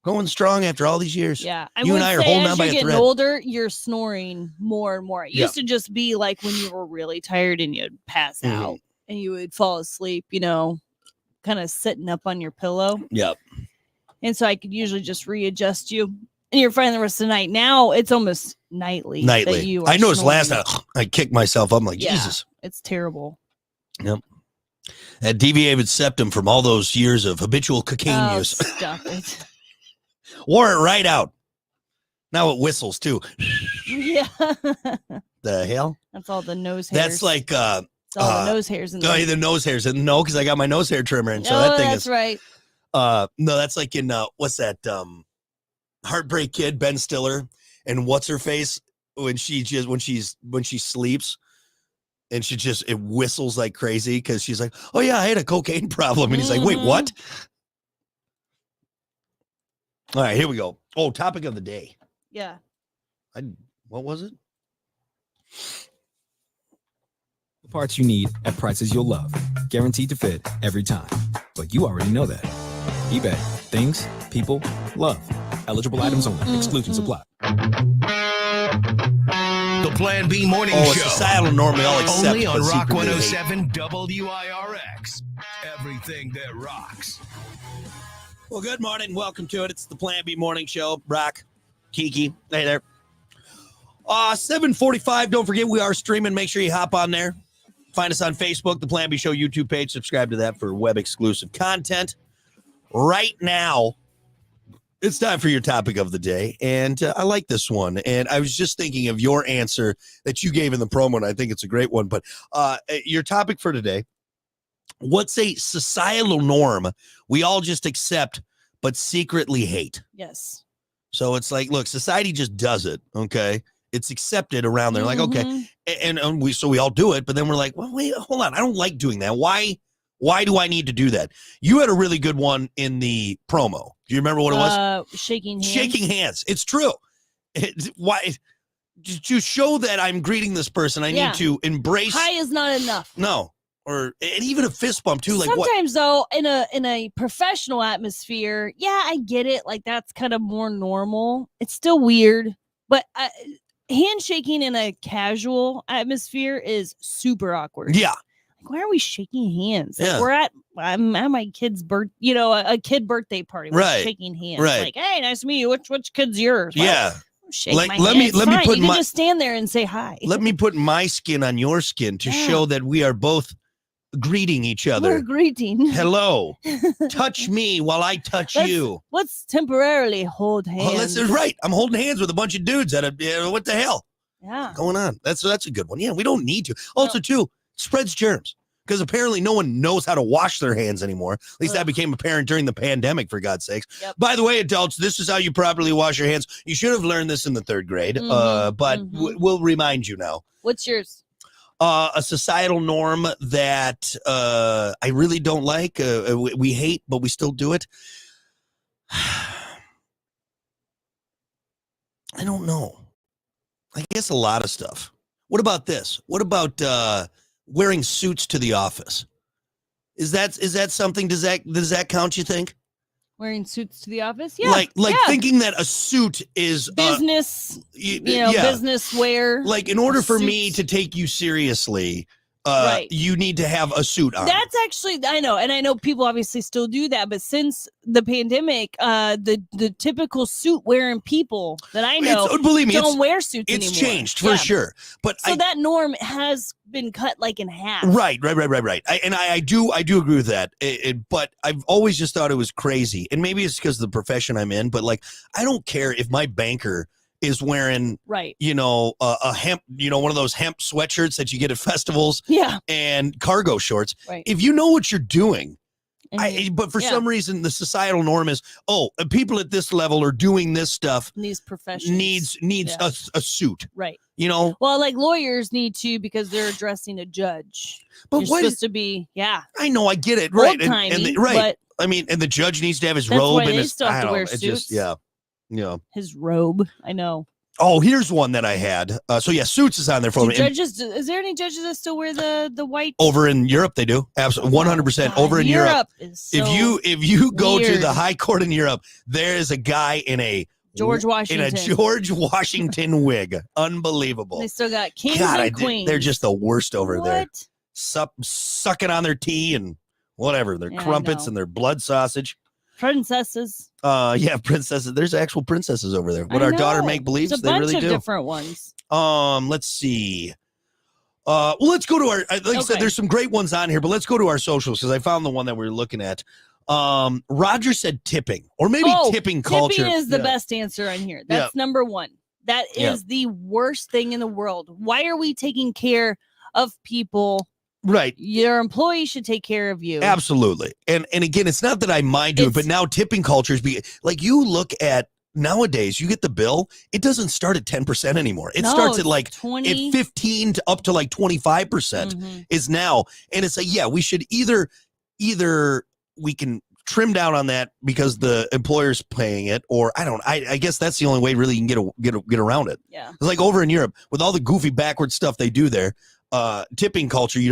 going strong after all these years. Yeah, You and I are holding as on by you're a getting thread. older, you're snoring more and more. It Yeah. used to just be like when you were really tired and you'd pass Mhm. out and you would fall asleep, kind of sitting up on your pillow. Yep. And so I could usually just readjust you and you're fine the rest of the night. Now it's almost nightly. That Nightly. you are I noticed last snoring. night I kicked myself up. I'm like, Yeah. Jesus. It's terrible. That deviated septum from all those years of habitual cocaine Oh, use. stop it. Wore it right out. Now it whistles too. Yeah. The hell? That's all the nose hairs. That's like It's all the nose hairs in there. the nose hairs. And no, because I got my nose hair trimmer, and so Oh, that thing that's is right. no, that's like in what's that Heartbreak Kid, Ben Stiller, and what's her face when she sleeps and it whistles like crazy because she's like, oh yeah, I had a cocaine problem, and he's like, wait, Mhm. what? All right, here we go. Oh, topic of the day. Yeah. What was it? The parts you need at prices you'll love. Guaranteed to fit every time. But you already know that. eBay. Things, people, love. Eligible items only. Exclusions apply. The Plan B Morning Oh, Show. it's societal normally all except Only on but Rock secretly they- 107 WIRX. Everything that rocks. Well, good morning. Welcome to it. It's the Plan B Morning Show. Brock, Kiki, hey there. 7:45. Don't forget we are streaming. Make sure you hop on there. Find us on Facebook, the Plan B Show YouTube page. Subscribe to that for web exclusive content. Right now, it's time for your topic of the day, and I like this one. And I was just thinking of your answer that you gave in the promo, and I think it's a great one. But your topic for today, what's a societal norm we all just accept but secretly hate? Yes. So it's like, look, society just does it, okay? It's accepted around there, like, okay. And we all do it, but then we're like, well, wait, hold on. I don't like doing that. Why do I need to do that? You had a really good one in the promo. Do you remember what it was? Shaking hands. Shaking hands. It's true. Why? To show that I'm greeting this person, I need to embrace. Hi is not enough. No. And even a fist bump too. Like sometimes though, in a professional atmosphere, yeah, I get it. Like that's kind of more normal. It's still weird, but handshaking in a casual atmosphere is super awkward. Yeah. Like, why are we shaking hands? Like, Yeah. I'm at my kid's a kid birthday party. We're Right. shaking hands. Right. Like, hey, nice to meet you. Which kid's yours? Like, Yeah. shake Like, my let hand. me- It's let me fine. put you can my- just stand there and say hi. Let me put my skin on your skin to Yeah. show that we are both greeting each We're other. greeting. Hello. Touch me while I touch you. Let's temporarily hold Oh, hands. right. I'm holding hands with a bunch of dudes at what the hell Yeah. going on? That's a good one. Yeah, we don't need to. Also, too, spreads germs because apparently no one knows how to wash their hands anymore. At least that became apparent during the pandemic, for God's sakes. Yep. By the way, adults, this is how you properly wash your hands. You should have learned this in the 3rd grade, but we'll remind you now. What's yours? A societal norm that I really don't like. We hate, but we still do it. I don't know. I guess a lot of stuff. What about this? What about wearing suits to the office? Is that something? Does that count? You think? Wearing suits to the office? Yeah. Like yeah. thinking that a suit is business, yeah. business wear. Like in order for me suits. to take you seriously, Right. you need to have a suit on. That's actually, I know people obviously still do that, but since the pandemic, the typical suit wearing people that I know believe me, don't wear suits it's anymore. changed for Yeah. sure. But So that norm has been cut like in half. Right. I do agree with that. But I've always just thought it was crazy, and maybe it's because of the profession I'm in. But like, I don't care if my banker is wearing, Right. a hemp, one of those hemp sweatshirts that you get at festivals, Yeah. and cargo shorts. Right. If you know what you're doing. And But for yeah. some reason, the societal norm is, people at this level are doing this stuff. these professions Needs Yeah. a suit. Right. Well, like lawyers need to because they're addressing a judge. but You're what supposed to be, I know, I get it, right? old-timey, Right. but I mean, and the judge needs to have his That's robe why and they his. still have I to don't wear know, it's just, suits. yeah. his robe. I know. Oh, here's one that I had. So yeah, suits is on there for Do me. judges, is there any judges that still wear the white? Over in Europe, they do absolutely 100%. God, Over in Europe, is so if you go to weird. the high court in Europe, there is a guy in a George Washington. George Washington wig. Unbelievable. They still got kings God, and queens. they're just the worst over there. What? Sucking on their tea and whatever, their Yeah, I crumpets know. and their blood sausage. Princesses. Yeah, princesses. There's actual princesses over there. What I our daughter know. make believes, It's a they bunch really of do. different ones. Let's see. Well, let's go to our. Like I said, Okay. there's some great ones on here, but let's go to our socials because I found the one that we were looking at. Roger said tipping, or maybe tipping culture. Tipping is the Yeah. best answer on here. That's number one. That Yeah. is the worst thing in the world. Why are we taking care of people? Right. Your employee should take care of you. Absolutely. And again, it's not that I mind doing it, but now tipping cultures like you look at nowadays, you get the bill, it doesn't start at 10% anymore. It No, starts at it's like 20. at 15 to up to like 25% is now. And it's like, yeah, we should either we can trim down on that because the employer's paying it, or I guess that's the only way really you can get around it. Yeah. It's like over in Europe with all the goofy backward stuff they do there, tipping culture, you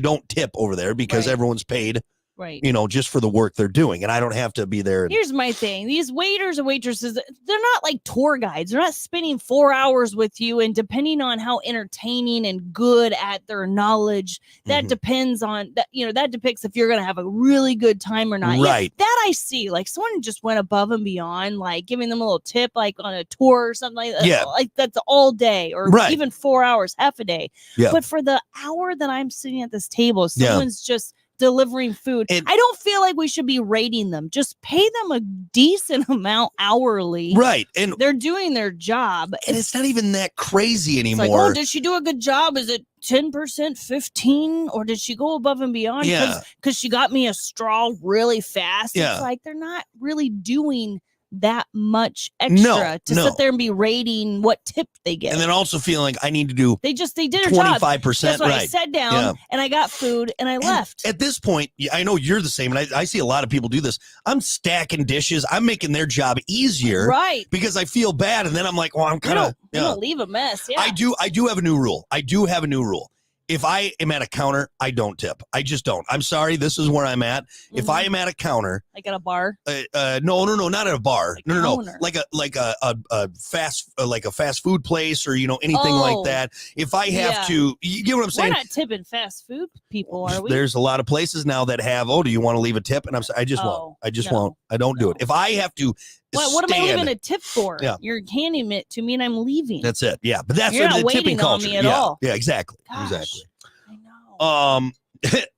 don't tip over there because Right. everyone's paid Right. just for the work they're doing. And I don't have to be there. Here's my thing. These waiters and waitresses, they're not like tour guides. They're not spending 4 hours with you. And depending on how entertaining and good at their knowledge, that depends on that. That depicts if you're going to have a really good time or not. Right. Yeah, that I see. Like someone just went above and beyond, like giving them a little tip, like on a tour or something like that. Yeah. Like that's all day or Right. even 4 hours, half a day. Yeah. But for the hour that I'm sitting at this table, Yeah. someone's just delivering food. And- I don't feel like we should be rating them. Just pay them a decent amount hourly. Right. And They're doing their job. it's not even that crazy It's like, anymore. oh, did she do a good job? Is it 10%, 15, or did she go above and beyond? Yeah. Because she got me a straw really fast. Yeah. It's like they're not really doing that much extra to no. sit there and be rating what tip they get. And then also feeling like I need to do they did their job. 25%. That's why I Right. sat down Yeah. and I got food and I And left. At this point, I know you're the same, and I see a lot of people do this. I'm stacking dishes. I'm making their job easier Right. because I feel bad, and then I'm like, well, I'm You kind of. don't leave a mess. Yeah. I do have a new rule. If I am at a counter, I don't tip. I just don't. I'm sorry. This is where I'm at. If I am at a counter, like at a bar. no, not at a bar. Like No, counter. like a fast food place or anything like Oh. that. If I have Yeah. to, you get what I'm We're saying? not tipping fast food people, are we? There's a lot of places now that have. Oh, do you want to leave a tip? And I just won't. Oh, I just no, won't. I don't do it. no. If I have to, what am I stand- leaving a tip for? Yeah. You're handing it to me and I'm leaving. That's it. Yeah, but that's You're not the tipping waiting on culture. me at yeah, all. yeah, exactly, Gosh, exactly. I know.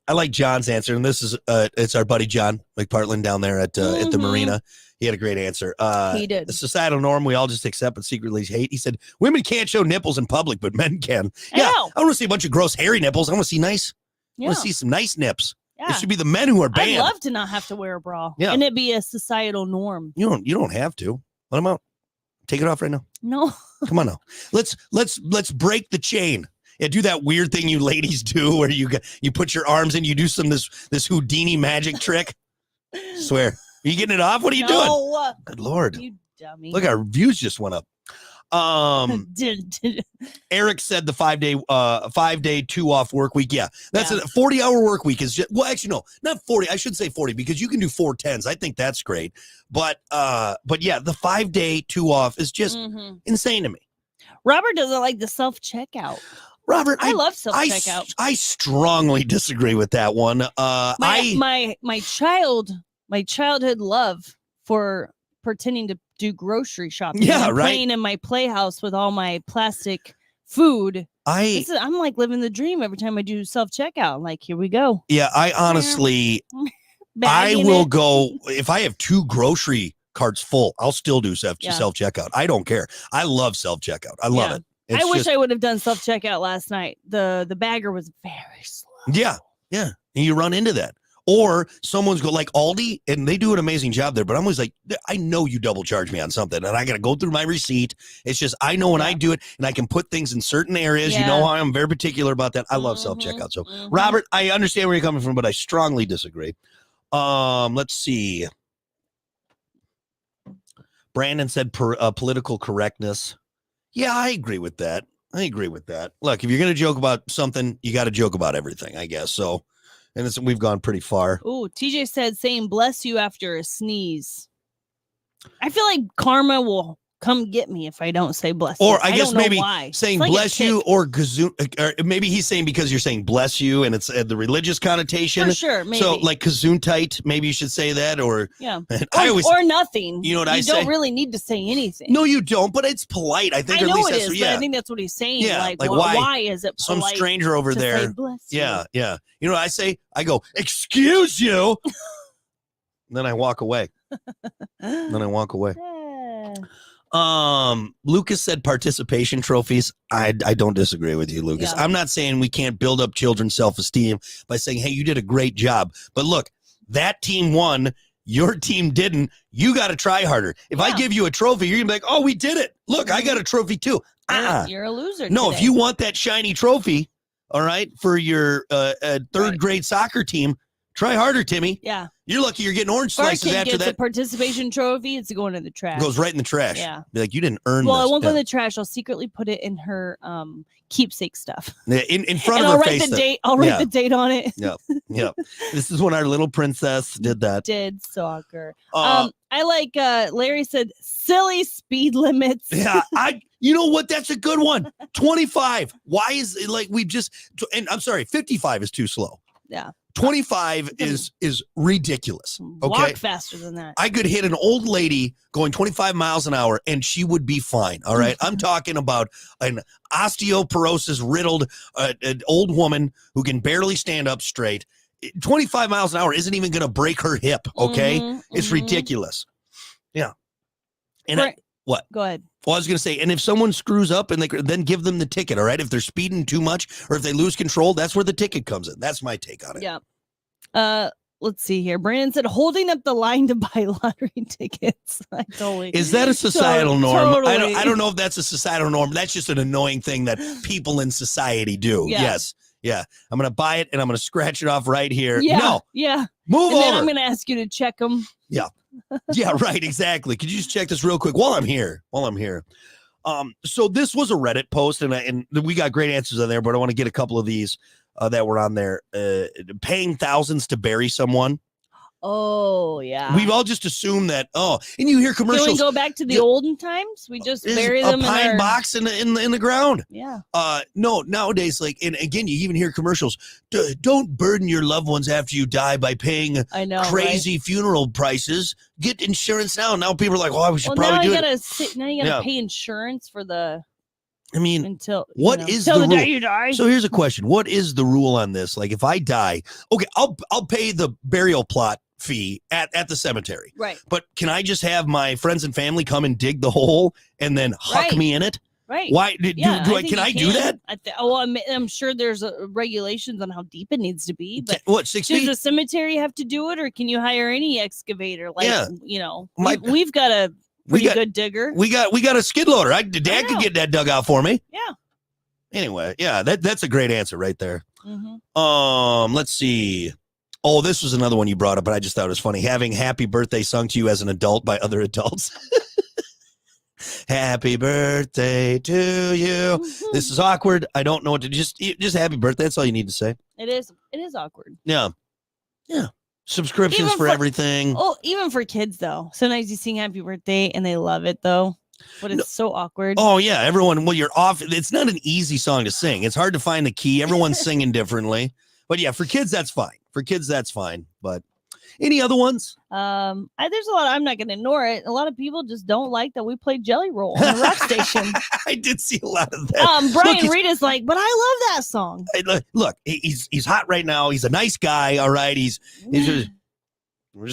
I like John's answer, and this is it's our buddy John McPartland down there at the Mhm. marina. He had a great answer. He did. The societal norm we all just accept but secretly hate. He said, "Women can't show nipples in public, but men can." I Yeah, know. I want to see a bunch of gross hairy nipples. I want to see nice. I Yeah. want to see some nice nips. Yeah. It should be the men who are I'd banned. love to not have to wear a bra. Yeah. And it be a societal norm. You don't have to. Let them out. Take it off right now. No. Come on now. Let's break the chain. Yeah, do that weird thing you ladies do where you put your arms in, you do this Houdini magic trick. Swear. Are you getting it off? What are you doing? No. Good Lord. You dummy. Look, our views just went up. Eric said the 5-day 2 off work week. Yeah, that's Yeah. a 40-hour work week is just, well, actually, no, not 40. I should say 40 because you can do 4 10s. I think that's great. But yeah, the 5-day 2 off is just Mhm. insane to me. Robert doesn't like the self checkout. Robert, I love self checkout. I strongly disagree with that one. My childhood love for pretending to do grocery shopping. Yeah, and right. Playing in my playhouse with all my plastic food. I'm like living the dream every time I do self checkout. I'm like, here we go. I honestly, I Bagging will it. go if I have 2 grocery carts full. I'll still do self Yeah. checkout. I don't care. I love self checkout. I love Yeah. it. It's I wish just- I would have done self checkout last night. The bagger was very slow. Yeah, yeah. And you run into that. Or someone's go like Aldi, and they do an amazing job there. But I'm always like, I know you double charge me on something, and I got to go through my receipt. It's just I know when I do it, and I can put things in certain areas. You know Yeah. how I'm very particular about that. I love self checkout. So, Mhm. Robert, I understand where you're coming from, but I strongly disagree. Let's see. Brandon said political correctness. Yeah, I agree with that. Look, if you're going to joke about something, you got to joke about everything, I guess. So, and we've gone pretty far. Ooh, TJ said saying bless you after a sneeze. I feel like karma will come get me if I don't say bless you. Or I guess don't know maybe why. saying It's like a bless you tick. or gazoon, or maybe he's saying because you're saying bless you and it's the religious connotation. For sure, maybe. So like gesundheit, maybe you should say that. Or yeah. I always or nothing. You know what I You say? don't really need to say anything. no, you don't, but it's polite. I think I or at know least it that's is, what- but yeah. I think that's what he's saying. Yeah, Like, like why is it Some polite stranger over to say there. bless you? Yeah, yeah. You know what I say? I go, excuse you. Then I walk away. Yeah. Lucas said participation trophies. I don't disagree with you, Lucas. Yeah. I'm not saying we can't build up children's self-esteem by saying, hey, you did a great job. But look, that team won. Your team didn't. You got to try harder. If I Yeah. give you a trophy, you're going to be like, oh, we did it. Look, I got a trophy too. You're a loser. No, if today. you want that shiny trophy, all right, for your third Right. grade soccer team, Try harder, Timmy. Yeah. You're lucky you're getting orange If our slices kid after gets a that. participation trophy, it's going in the trash. Goes right in the trash. Yeah. Be like, you didn't earn Well, this. it won't go in the trash. I'll secretly put it in her keepsake stuff. Yeah, in front And of I'll her write face. the date. I'll write the date on it. Yep. This is when our little princess did that. Did soccer. Uh, I like Larry said silly speed limits. Yeah, you know what? That's a good one. 25. Why is it like we just and I'm sorry, 55 is too slow. Yeah. 25 is ridiculous. Okay. Walk faster than that. I could hit an old lady going 25 miles an hour and she would be fine. All right. I'm talking about an osteoporosis riddled an old woman who can barely stand up straight. 25 miles an hour isn't even going to break her hip. Okay. It's ridiculous. Yeah. And what? Go ahead. Well, I was going to say, and if someone screws up and then give them the ticket, all right? If they're speeding too much or if they lose control, that's where the ticket comes in. That's my take on it. Yeah. Let's see here. Brandon said holding up the line to buy lottery tickets. I totally. Is that a societal norm? Totally. I don't know if that's a societal norm. That's just an annoying thing that people in society do. Yeah. Yes. Yeah. I'm going to buy it and I'm going to scratch it off right here. Yeah. No. Yeah. Move and over. then I'm going to ask you to check them. Yeah. Yeah, right. Exactly. Could you just check this real quick while I'm here? So this was a Reddit post and we got great answers on there, but I want to get a couple of these that were on there. Paying thousands to bury someone. Oh, yeah. We've all just assumed that. Oh, and you hear commercials. Can we go back to the olden times? We just bury them a pine in our box in the ground. Yeah. No, nowadays, like, and again, you even hear commercials. Don't burden your loved ones after you die by paying crazy funeral prices. Get insurance now. Now people are like, oh, we should probably do it. Now you gotta pay unsurance for the. I mean, until the day you die. So here's a question: what is the rule on this? Like, if I die, okay, I'll pay the burial plot fee at the cemetery. Right. But can I just have my friends and family come and dig the hole and then huck me in it? Right. Why can I do that? I'm sure there's regulations on how deep it needs to be. But what, 6 feet? Does the cemetery have to do it, or can you hire any excavator? Like, My- we've got a pretty good digger. We got a skid loader. Dad could get that dug out for me. Yeah. Anyway, yeah, that's a great answer right there. Mm-hmm. Let's see. Oh, this was another one you brought up, but I just thought it was funny. Having happy birthday sung to you as an adult by other adults. Happy birthday to you. This is awkward. I don't know what to just happy birthday. That's all you need to say. It is awkward. Yeah. Yeah. Subscriptions Even for everything. Oh, even for kids though. Sometimes you sing happy birthday and they love it though. But it's so awkward. Oh yeah, everyone. Well, you're off. It's not an easy song to sing. It's hard to find the key. Everyone's singing differently. But yeah, for kids that's fine. But any other ones? There's a lot. I'm not going to ignore it. A lot of people just don't like that we play Jelly Roll on the rock station. I did see a lot of that. Brian Reed is like, but I love that song. Look, he's hot right now. He's a nice guy. All right, it's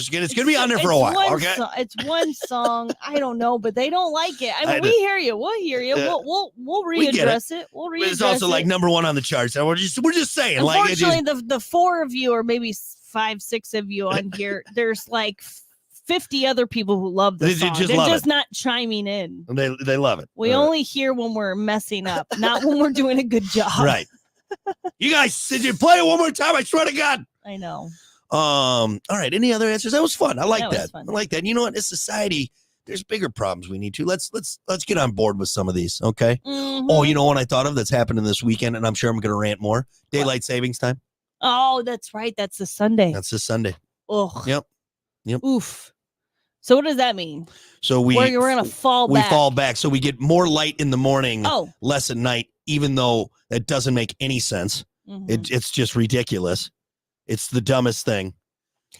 gonna be on there for a while. Okay, it's one song. I don't know, but they don't like it. I mean, we hear you. We'll hear you. We'll readdress it. We'll readdress it. It's also like number one on the charts. We're just saying. Unfortunately, the four of you, or maybe 5-6 of you on here, there's like 50 other people who love the song. They're just not chiming in. They love it. We only hear when we're messing up, not when we're doing a good job. Right. You guys, did you play it one more time? I swear to God. I know. All right. Any other answers? That was fun. I like that. I like that. You know what? In society, there's bigger problems we need to. Let's get on board with some of these. Okay. Mm-hmm. Oh, you know what I thought of that's happening this weekend, and I'm sure I'm going to rant more. Daylight savings time. Oh, that's right. That's the Sunday. That's this Sunday. Oh. Yep. Oof. So what does that mean? So we're going to fall back. We fall back. So we get more light in the morning, less at night, even though that doesn't make any sense. Mm-hmm. It's just ridiculous. It's the dumbest thing.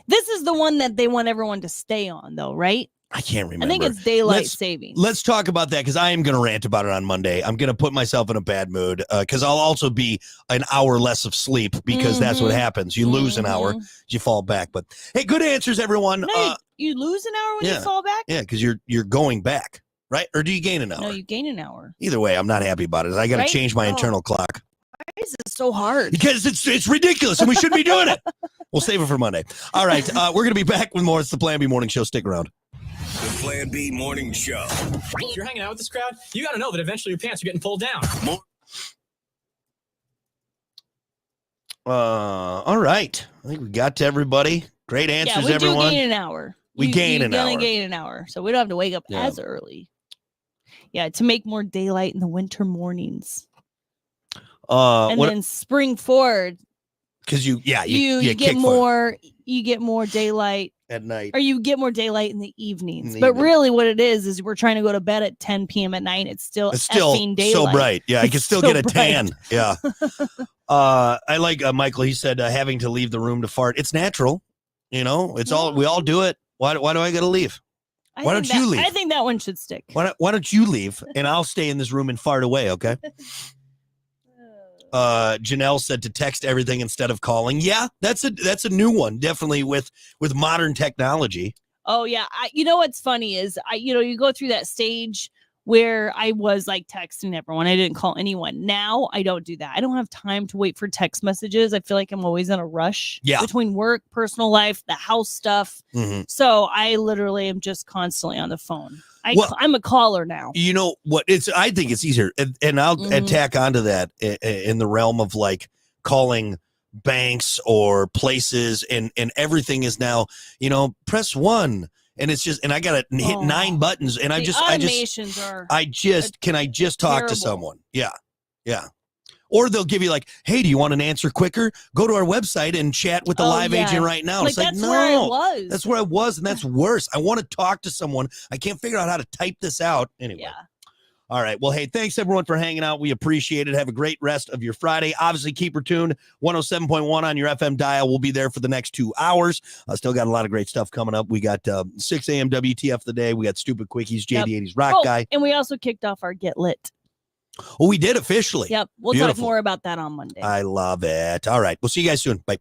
This is the one that they want everyone to stay on, though, right? I can't remember. I think it's daylight savings. Let's talk about that because I am going to rant about it on Monday. I'm going to put myself in a bad mood because I'll also be an hour less of sleep because that's what happens. You lose an hour, you fall back. But hey, good answers, everyone. No, you lose an hour when you fall back? Yeah, because you're going back, right? Or do you gain an hour? No, you gain an hour. Either way, I'm not happy about it. I got to change my internal clock. Why is it so hard? Because it's ridiculous and we shouldn't be doing it. We'll save it for Monday. All right, we're going to be back with more. It's the Plan B Morning Show. Stick around. The Plan B Morning Show. If you're hanging out with this crowd, you got to know that eventually your pants are getting pulled down. All right. I think we got to everybody. Great answers, we everyone. do gain an hour. We gain you're an gonna hour. gain an hour, so we don't have to wake up Yeah. as early. Yeah, to make more daylight in the winter mornings, and then spring forward, because you get kick more. You get more daylight, at night. or you get more daylight in the evenings. In the But evening. really, what it is we're trying to go to bed at 10 p.m. at night. It's still It's still effing daylight. so bright. Yeah, I can It's still so get a tan. bright. Yeah. I like Michael. He said having to leave the room to fart. It's natural. It's all we all do it. Why do I got to leave? Why don't you leave? I think that one should stick. Why don't you leave and I'll stay in this room and fart away? Okay. Janelle said to text everything instead of calling. Yeah, that's a new one. Definitely with modern technology. Oh yeah, you know what's funny is you go through that stage where I was like texting everyone. I didn't call anyone. Now I don't do that. I don't have time to wait for text messages. I feel like I'm always in a rush. Yeah. Between work, personal life, the house stuff. Mhm. So I literally am just constantly on the phone. Well, I'm a caller now. You know what? I think it's easier, and I'll tack onto that in the realm of like calling banks or places, and everything is now press 1, and it's just, and I gotta hit 9 buttons, and The automations are. can I just talk terrible. to someone? Yeah. Or they'll give you like, hey, do you want an answer quicker? Go to our website and chat with the live agent right now. Like, It's like, that's no, where I was. that's where I was, and that's worse. I want to talk to someone. I can't figure out how to type this out. Anyway. Yeah. All right. Well, hey, thanks everyone for hanging out. We appreciate it. Have a great rest of your Friday. Obviously, keep her tuned. 107.1 on your FM dial. We'll be there for the next 2 hours. Still got a lot of great stuff coming up. We got 6 a.m. WTF the day. We got Stupid Quickies, JD80's Rock Guy. And we also kicked off our Get Lit. Oh, we did officially. Yep. We'll talk Beautiful. more about that on Monday. I love it. All right. We'll see you guys soon. Bye.